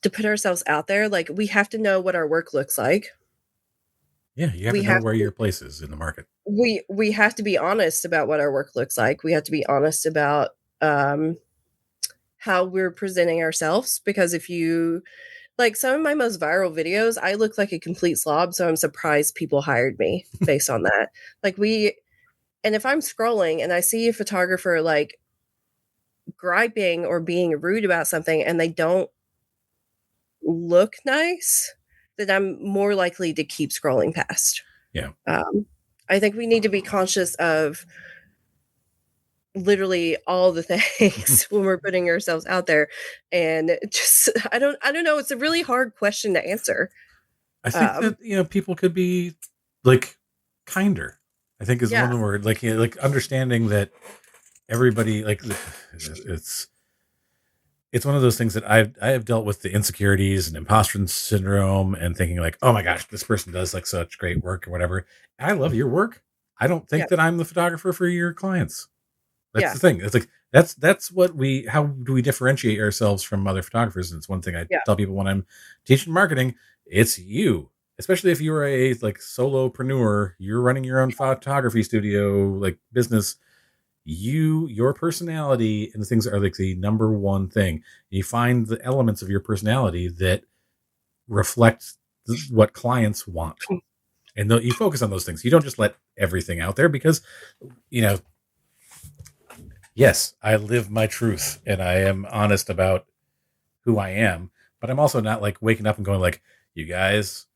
to put ourselves out there, like we have to know what our work looks like. Yeah, you have to We know have where to your place is in the market. we have to be honest about what our work looks like. We have to be honest about um how we're presenting ourselves, because if you like some of my most viral videos, I look like a complete slob, so I'm surprised people hired me based on that. Like we and if I'm scrolling and I see a photographer like griping or being rude about something and they don't look nice, then I'm more likely to keep scrolling past. Yeah. Um, I think we need to be conscious of literally all the things when we're putting ourselves out there, and just I don't know. It's a really hard question to answer. I think Um, that, people could be like kinder. I think is yeah, one word, like, like understanding that everybody, like, it's it's one of those things that I have dealt with, the insecurities and imposter syndrome, and thinking like, oh my gosh, this person does like such great work or whatever. I love your work. I don't yeah, think that I'm the photographer for your clients. That's yeah, the thing. It's like that's what we how do we differentiate ourselves from other photographers? And it's one thing I yeah, tell people when I'm teaching marketing. It's you, especially if you're a like solopreneur, you're running your own photography studio, like business. Your personality and the things are like the number one thing. You find the elements of your personality that reflect what clients want, and you focus on those things. You don't just let everything out there because you know yes, I live my truth and I am honest about who I am, but I'm also not like waking up and going like, you guys,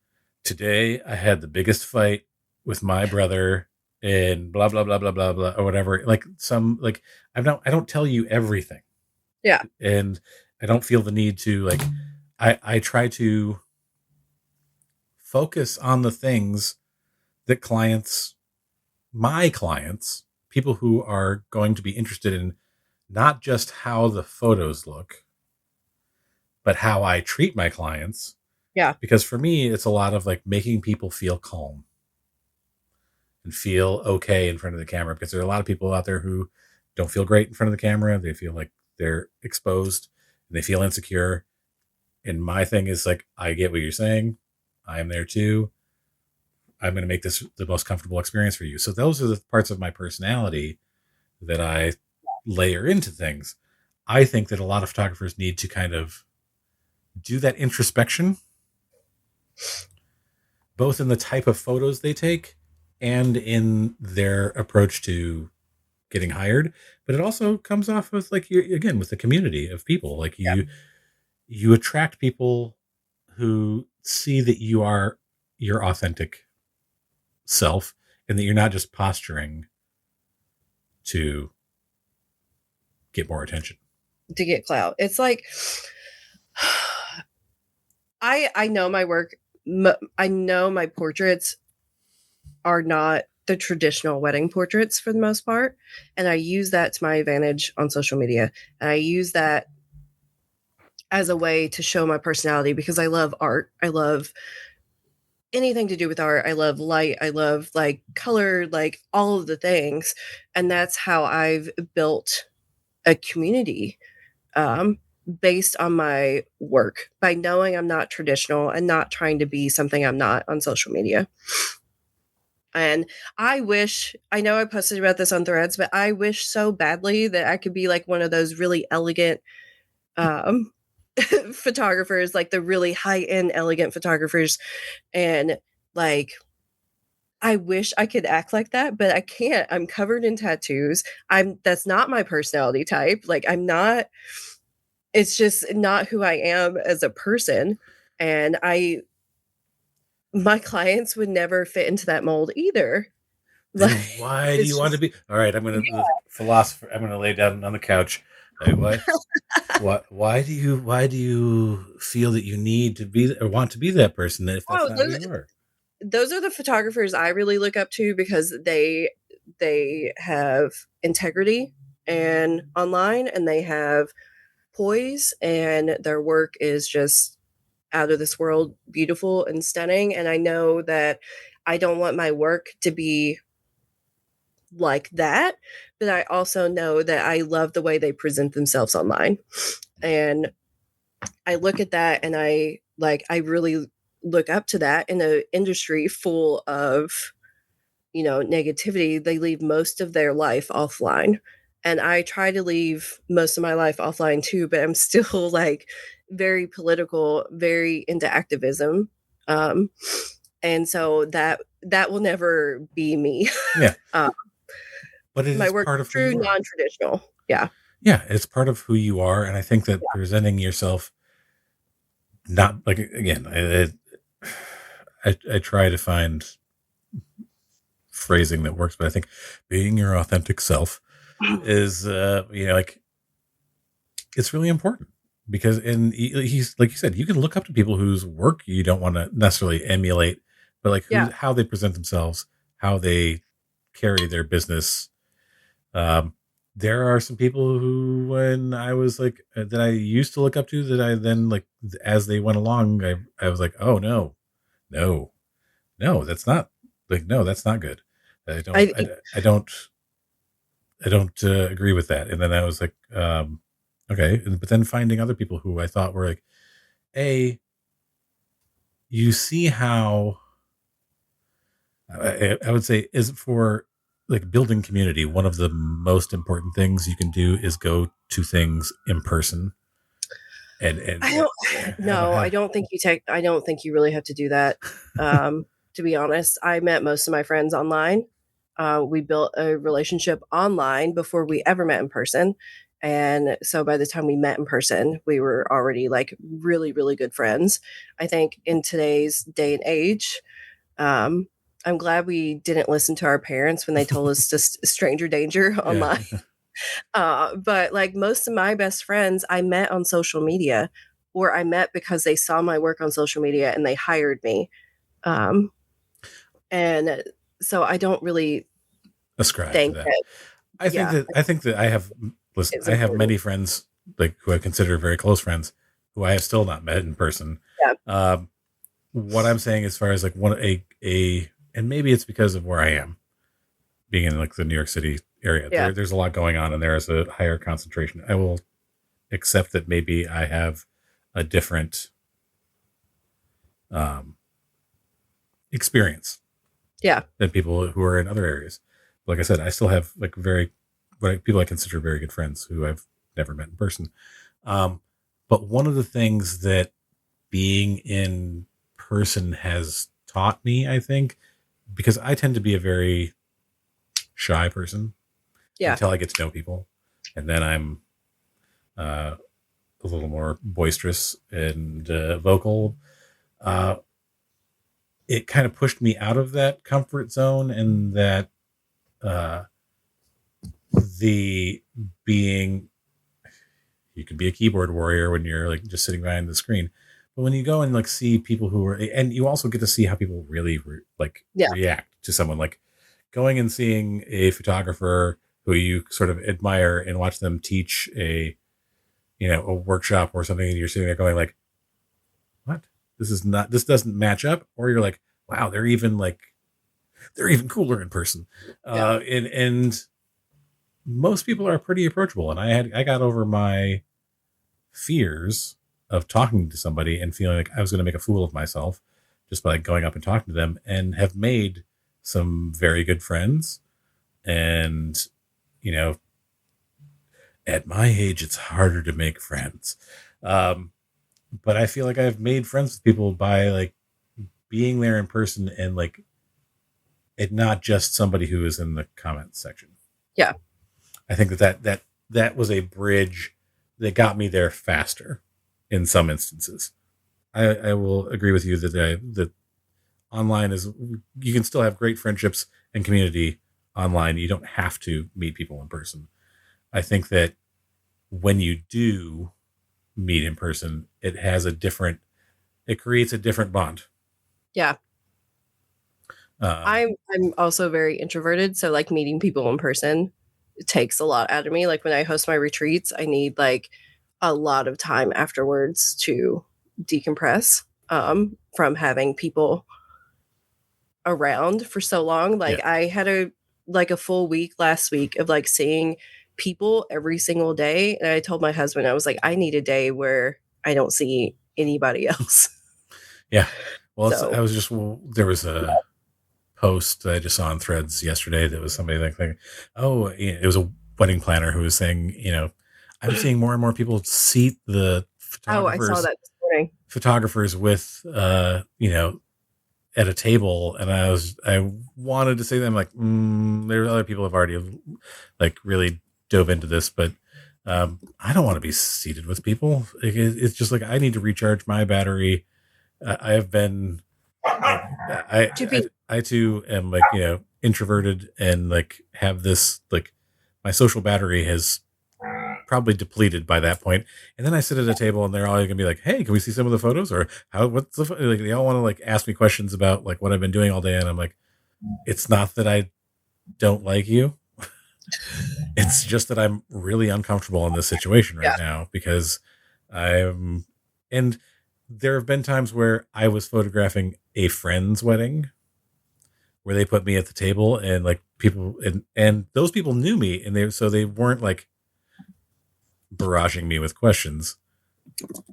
today I had the biggest fight with my brother and blah blah blah blah blah blah or whatever. Like some like I don't tell you everything. yeah, And I don't feel the need to like I try to focus on the things that my clients, people who are going to be interested in not just how the photos look, but how I treat my clients. yeah, Because for me, it's a lot of like making people feel calm and feel okay in front of the camera. Because there are a lot of people out there who don't feel great in front of the camera. They feel like they're exposed and they feel insecure. And my thing is like, I get what you're saying. I am there too. I'm going to make this the most comfortable experience for you. So those are the parts of my personality that I layer into things. I think that a lot of photographers need to kind of do that introspection, both in the type of photos they take and in their approach to getting hired. But it also comes off with like you again with the community of people. Like yeah. you attract people who see that you are your authentic self and that you're not just posturing to get more attention. To get clout, it's like I know my work. I know my portraits are not the traditional wedding portraits for the most part, and I use that to my advantage on social media, and I use that as a way to show my personality because I love art. I love anything to do with art. I love light. I love like color, like all of the things. And that's how I've built a community um, based on my work, by knowing I'm not traditional and not trying to be something I'm not on social media. And I know I posted about this on Threads, but I wish so badly that I could be like one of those really elegant um, photographers, like the really high end, elegant photographers. And like, I wish I could act like that, but I can't. I'm covered in tattoos. That's not my personality type. Like, I'm not, it's just not who I am as a person. And my clients would never fit into that mold either. Then Like, why do you it's want to just be? All right, I'm gonna the philosopher. I'm gonna lay down on the couch. Like, why do you feel that you need to be or want to be that person if that's oh, not who you are? those are the photographers I really look up to because they have integrity and online, and they have poise, and their work is just out of this world beautiful and stunning. And I know that I don't want my work to be like that, but I also know that I love the way they present themselves online. And I look at that, and I really look up to that in an industry full of, negativity. They leave most of their life offline. And I try to leave most of my life offline too, but I'm still like very political, very into activism. Um, and so that will never be me. Yeah, uh, but it my is work part is of who true, you are. non-traditional. Yeah. Yeah, it's part of who you are, and I think that presenting yourself not like again, I try to find phrasing that works, but I think being your authentic self is like it's really important because he's like you said, you can look up to people whose work you don't want to necessarily emulate, but like Yeah. who how they present themselves, how they carry their business. Um, there are some people who, when I was like that, I used to look up to that I then like as they went along, I was like, oh no, no, that's not like no, that's not good. I don't, I I, I don't, I don't agree with that. And then I was like, okay, but then finding other people who I thought were like, a, you see how I would say is for like building community. One of the most important things you can do is go to things in person and I don't no, have I don't think you really have to do that. To be honest, I met most of my friends online. We built a relationship online before we ever met in person. And so by the time we met in person, we were already like really, really good friends. I think in today's day and age, um, I'm glad we didn't listen to our parents when they told us to stranger danger yeah. online. But like most of my best friends, I met on social media, or I met because they saw my work on social media and they hired me. Um, and so I don't really Ascribe to think that. that, yeah, I think that I have listen, it's I have important. many friends like who I consider very close friends who I have still not met in person. Yeah, Um, what I'm saying as far as like one a and maybe it's because of where I am being in like the New York City area. yeah, There's a lot going on and there is a higher concentration. I will accept that maybe I have a different um, experience yeah. than people who are in other areas. Like I said, I still have like people I consider very good friends who I've never met in person. Um, but one of the things that being in person has taught me, I think, because I tend to be a very shy person Yeah. until I get to know people, and then I'm uh, a little more boisterous and vocal. Uh, it kind of pushed me out of that comfort zone and that uh, the being you can be a keyboard warrior when you're like just sitting behind the screen, but when you go and like see people who are and you also get to see how people really Yeah. react to someone like going and seeing a photographer who you sort of admire and watch them teach a workshop or something and you're sitting there going like what this doesn't match up, or you're like wow they're even cooler in person. Yeah. And most people are pretty approachable, and I got over my fears of talking to somebody and feeling like I was going to make a fool of myself just by going up and talking to them, and have made some very good friends. And you know, at my age, it's harder to make friends. Um, but I feel like I've made friends with people by like being there in person and like it not just somebody who is in the comments section. Yeah. I think that was a bridge that got me there faster in some instances. I will agree with you that online is, you can still have great friendships and community online. You don't have to meet people in person. I think that when you do meet in person, it creates a different bond. Yeah. Um, I'm also very introverted, so, like, meeting people in person takes a lot out of me. Like, when I host my retreats, I need, like, a lot of time afterwards to decompress, from having people around for so long. yeah, Like, I had a full week last week of, like, seeing people every single day, and I told my husband, I was like, "I need a day where I don't see anybody else." yeah. Well, So there was a post that I just saw on Threads yesterday that was somebody like, oh, yeah, it was a wedding planner who was saying, I'm seeing more and more people seat the Oh, I saw that this morning. photographers with, at a table, and I wanted to say to them like, there's other people have already like really dove into this, but I don't want to be seated with people. It's just like I need to recharge my battery. I have been like, To be I too am like, introverted, and like have this, like, my social battery has probably depleted by that point. And then I sit at a table and they're all gonna be like, "Hey, can we see some of the photos?" Or what's like, they all want to like ask me questions about like what I've been doing all day, and I'm like, it's not that I don't like you. It's just that I'm really uncomfortable in this situation right Yeah. now because I'm, and there have been times where I was photographing a friend's wedding where they put me at the table, and like people, and those people knew me, and they weren't like barraging me with questions.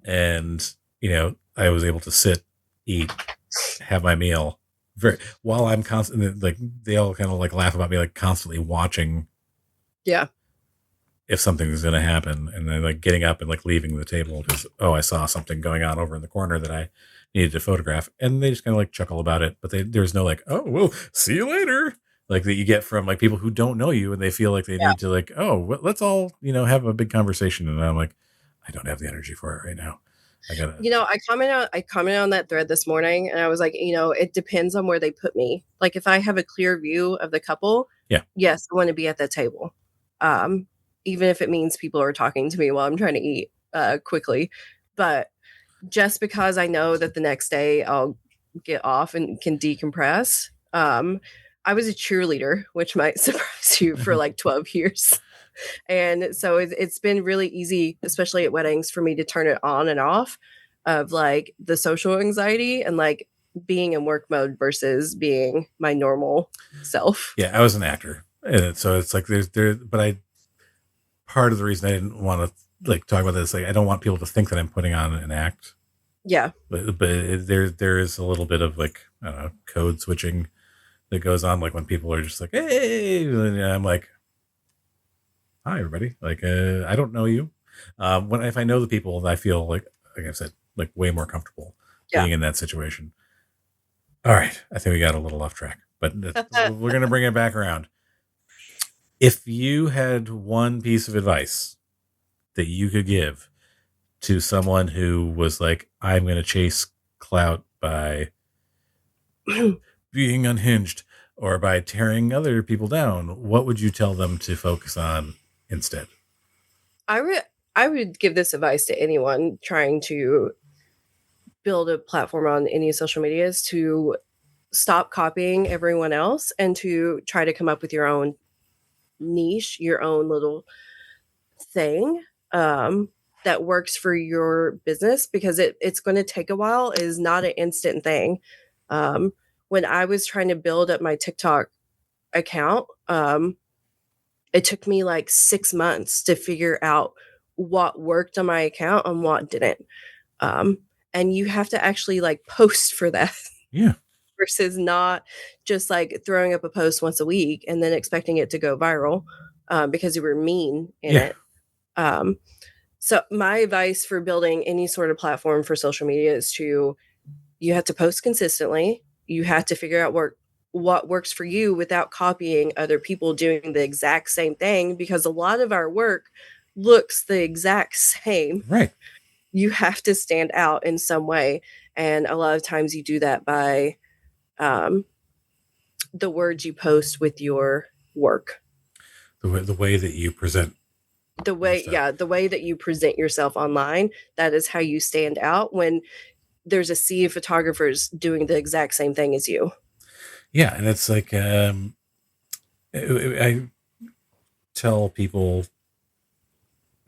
And I was able to sit, eat, have my meal, very, while I'm constantly like, they all kind of like laugh about me like constantly watching Yeah. if something is going to happen, and then like getting up and like leaving the table because, oh, I saw something going on over in the corner that I needed to photograph, and they just kind of like chuckle about it, but there's no like, oh well, see you later, like that you get from like people who don't know you, and they feel like they Yeah. need to like, oh well, let's all have a big conversation, and I'm like, I don't have the energy for it right now. I gotta. I commented on that thread this morning, and I was like, it depends on where they put me. Like, if I have a clear view of the couple, Yeah. yes, I want to be at that table. Um, Even if it means people are talking to me while I'm trying to eat quickly. But just because I know that the next day I'll get off and can decompress. I was a cheerleader, which might surprise you, for like 12 years. And so it's been really easy, especially at weddings, for me to turn it on and off of like the social anxiety and like being in work mode versus being my normal self. Yeah, I was an actor, and so it's like but I, part of the reason I didn't want to like talk about this, like I don't want people to think that I'm putting on an act, Yeah. but there is a little bit of like, I don't know, code switching that goes on, like when people are just like, hey, and I'm like, hi everybody, like I don't know you. When If I know the people, I feel like I said, like way more comfortable Yeah. being in that situation. All right, I think we got a little off track, but we're gonna bring it back around. If you had one piece of advice that you could give to someone who was like, I'm going to chase clout by being unhinged or by tearing other people down, what would you tell them to focus on instead? I would I would give this advice to anyone trying to build a platform on any social medias to stop copying everyone else and to try to come up with your own niche, your own little thing that works for your business, because it's going to take a while. It is not an instant thing. When I was trying to build up my TikTok account, it took me like 6 months to figure out what worked on my account and what didn't. Um, and you have to actually like post for that Yeah. versus not just like throwing up a post once a week and then expecting it to go viral because you were mean in Yeah. it. Um, so my advice for building any sort of platform for social media is you have to post consistently. You have to figure out what works for you without copying other people doing the exact same thing, because a lot of our work looks the exact same. Right. You have to stand out in some way, and a lot of times you do that by um, the words you post with your work. The way that you present The way, stuff. the way that you present yourself online, that is how you stand out when there's a sea of photographers doing the exact same thing as you. Yeah, and it's like I tell people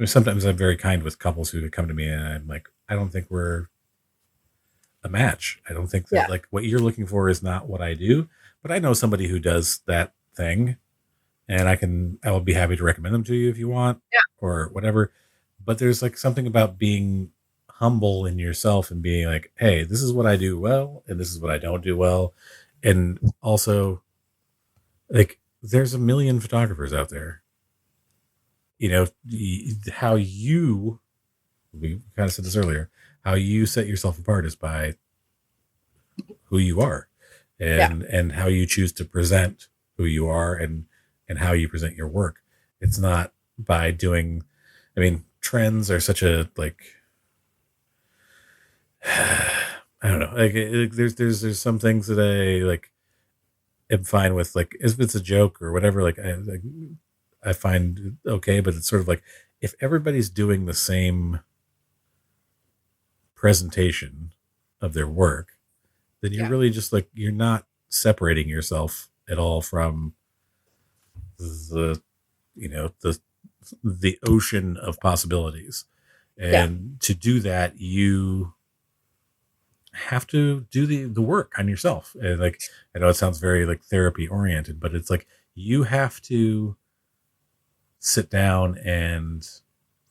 sometimes I'm very kind with couples who come to me and I'm like, I don't think we're a match. I don't think Yeah. that like what you're looking for is not what I do, but I know somebody who does that thing and I will be happy to recommend them to you if you want or whatever. But there's like something about being humble in yourself and being like, hey, this is what I do well and this is what I don't do well. And also like there's a million photographers out there. You know, how you, we kind of said this earlier, how you set yourself apart is by who you are and how you choose to present who you are and how you present your work. It's not by doing, I mean, trends are such a like, I don't know, like there's some things that I like am fine with, like if it's a joke or whatever, I find okay, but it's sort of like if everybody's doing the same presentation of their work, then you're Yeah. really just like you're not separating yourself at all from the the ocean of possibilities. And to do that, you have to do the work on yourself. And like I know it sounds very like therapy oriented, but it's like you have to sit down and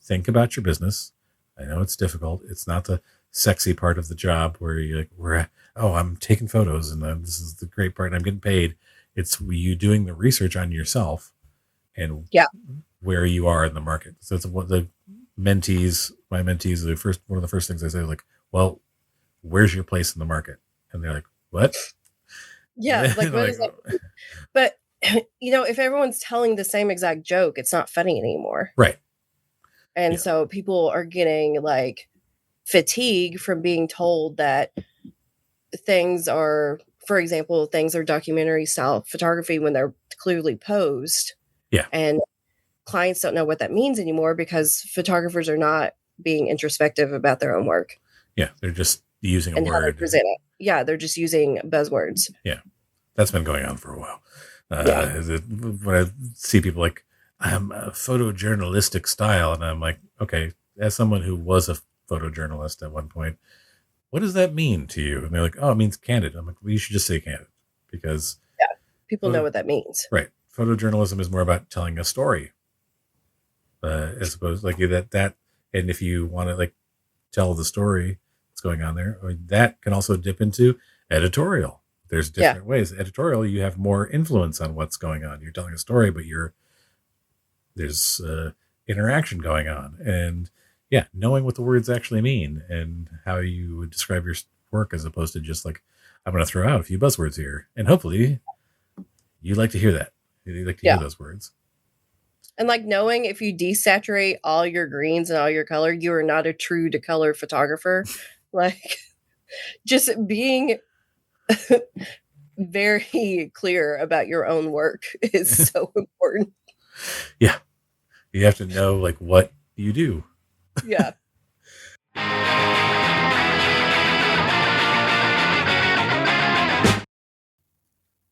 think about your business. I know it's difficult. It's not the sexy part of the job where you're like, oh, I'm taking photos and this is the great part and I'm getting paid. It's you doing the research on yourself and where you are in the market. So it's what my mentees, one of the first things I say, like, well, where's your place in the market? And they're like, what? Yeah. Like, what is that? But, you know, if everyone's telling the same exact joke, it's not funny anymore. Right. And so people are getting like fatigue from being told that things are, for example, things are documentary style photography when they're clearly posed. Yeah. And clients don't know what that means anymore because photographers are not being introspective about their own work. Yeah. They're just using a and word. How they present it. Yeah. They're just using buzzwords. Yeah. That's been going on for a while. When I see people like, I'm a photojournalistic style, and I'm like, okay, as someone who was a photojournalist at one point, what does that mean to you? And they're like, oh, it means candid. I'm like, well, you should just say candid because people know what that means. Right. Photojournalism is more about telling a story, as opposed like that. And if you want to like tell the story that's going on there, that can also dip into editorial. There's different ways. Editorial, you have more influence on what's going on. You're telling a story, but there's interaction going on. And knowing what the words actually mean and how you would describe your work as opposed to just like, I'm going to throw out a few buzzwords here. And hopefully you like to hear that. You like to hear those words. And like knowing if you desaturate all your greens and all your color, you are not a true to color photographer. Like just being very clear about your own work is so important. Yeah. You have to know like what you do. Yeah.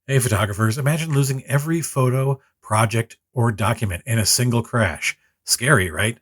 Hey, photographers, imagine losing every photo, project, or document in a single crash. Scary, right?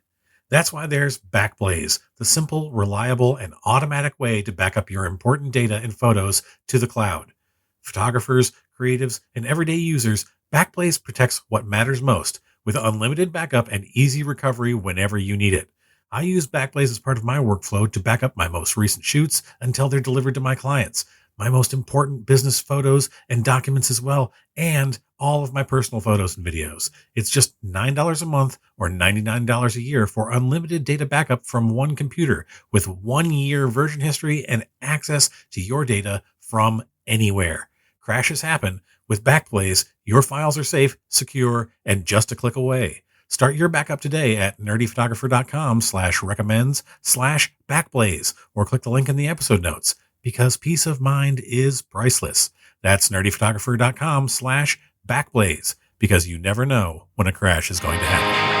That's why there's Backblaze, the simple, reliable, and automatic way to back up your important data and photos to the cloud. Photographers, creatives, and everyday users, Backblaze protects what matters most with unlimited backup and easy recovery whenever you need it. I use Backblaze as part of my workflow to back up my most recent shoots until they're delivered to my clients, my most important business photos and documents as well, and all of my personal photos and videos. It's just $9 a month or $99 a year for unlimited data backup from one computer with 1 year version history and access to your data from anywhere. Crashes happen. With Backblaze, your files are safe, secure, and just a click away. Start your backup today at nerdyphotographer.com/recommends/Backblaze or click the link in the episode notes because peace of mind is priceless. That's nerdyphotographer.com/backblaze, because you never know when a crash is going to happen.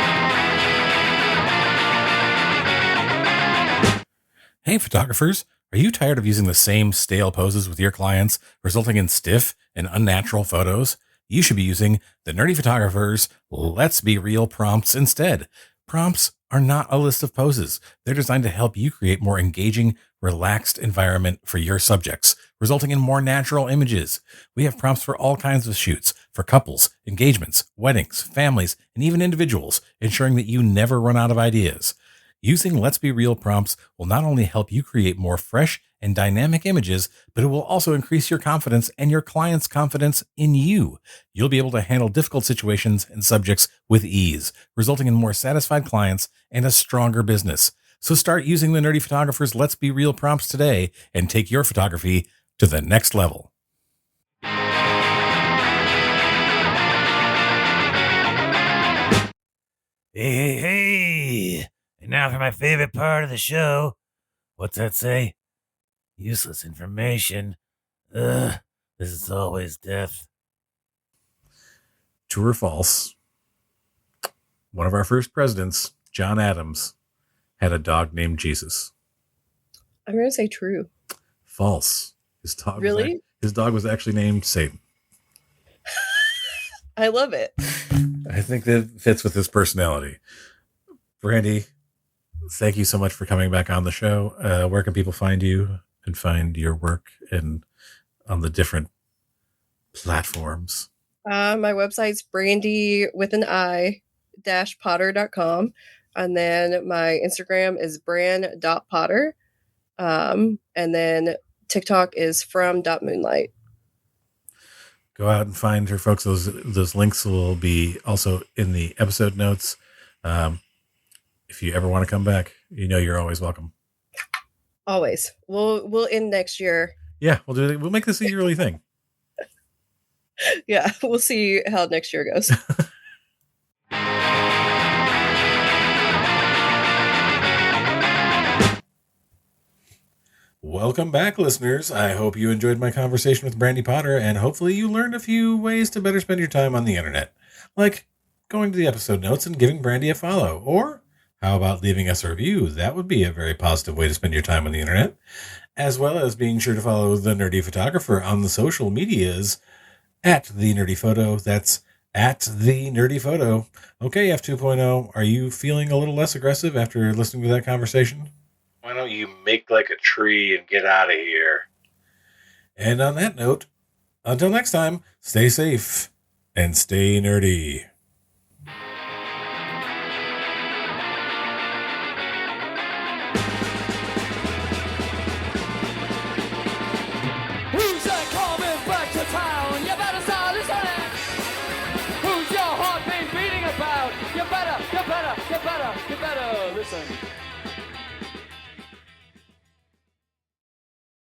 Hey, photographers, are you tired of using the same stale poses with your clients, resulting in stiff and unnatural photos? You should be using the Nerdy Photographer's Let's Be Real prompts instead. Prompts are not a list of poses. They're designed to help you create more engaging, relaxed environment for your subjects, resulting in more natural images. We have prompts for all kinds of shoots, for couples, engagements, weddings, families, and even individuals, ensuring that you never run out of ideas. Using Let's Be Real prompts will not only help you create more fresh and dynamic images, but it will also increase your confidence and your client's confidence in you. You'll be able to handle difficult situations and subjects with ease, resulting in more satisfied clients and a stronger business. So start using the Nerdy Photographer's Let's Be Real prompts today and take your photography to the next level. Hey. And now for my favorite part of the show. What's that say? Useless information. This is always death. True or false? One of our first presidents, John Adams, had a dog named Jesus. I'm going to say true. False. His dog Really? His dog was actually named Satan. I love it. I think that fits with his personality. Brandy, thank you so much for coming back on the show. Where can people find you and find your work and on the different platforms? My website's brandy with an I -potter.com. And then my Instagram is bran.potter. And then TikTok is from.moonlight. Go out and find her, folks. Those links will be also in the episode notes. If you ever want to come back, you know you're always welcome. Always. We'll end next year. Yeah, we'll do it. We'll make this a yearly thing. Yeah, we'll see how next year goes. Welcome back, listeners. I hope you enjoyed my conversation with Brandy Potter, and hopefully you learned a few ways to better spend your time on the internet. Like going to the episode notes and giving Brandy a follow. Or how about leaving us a review? That would be a very positive way to spend your time on the internet. As well as being sure to follow The Nerdy Photographer on the social medias at The Nerdy Photo. That's at The Nerdy Photo. Okay, F2.0, are you feeling a little less aggressive after listening to that conversation? Why don't you make like a tree and get out of here? And on that note, until next time, stay safe and stay nerdy.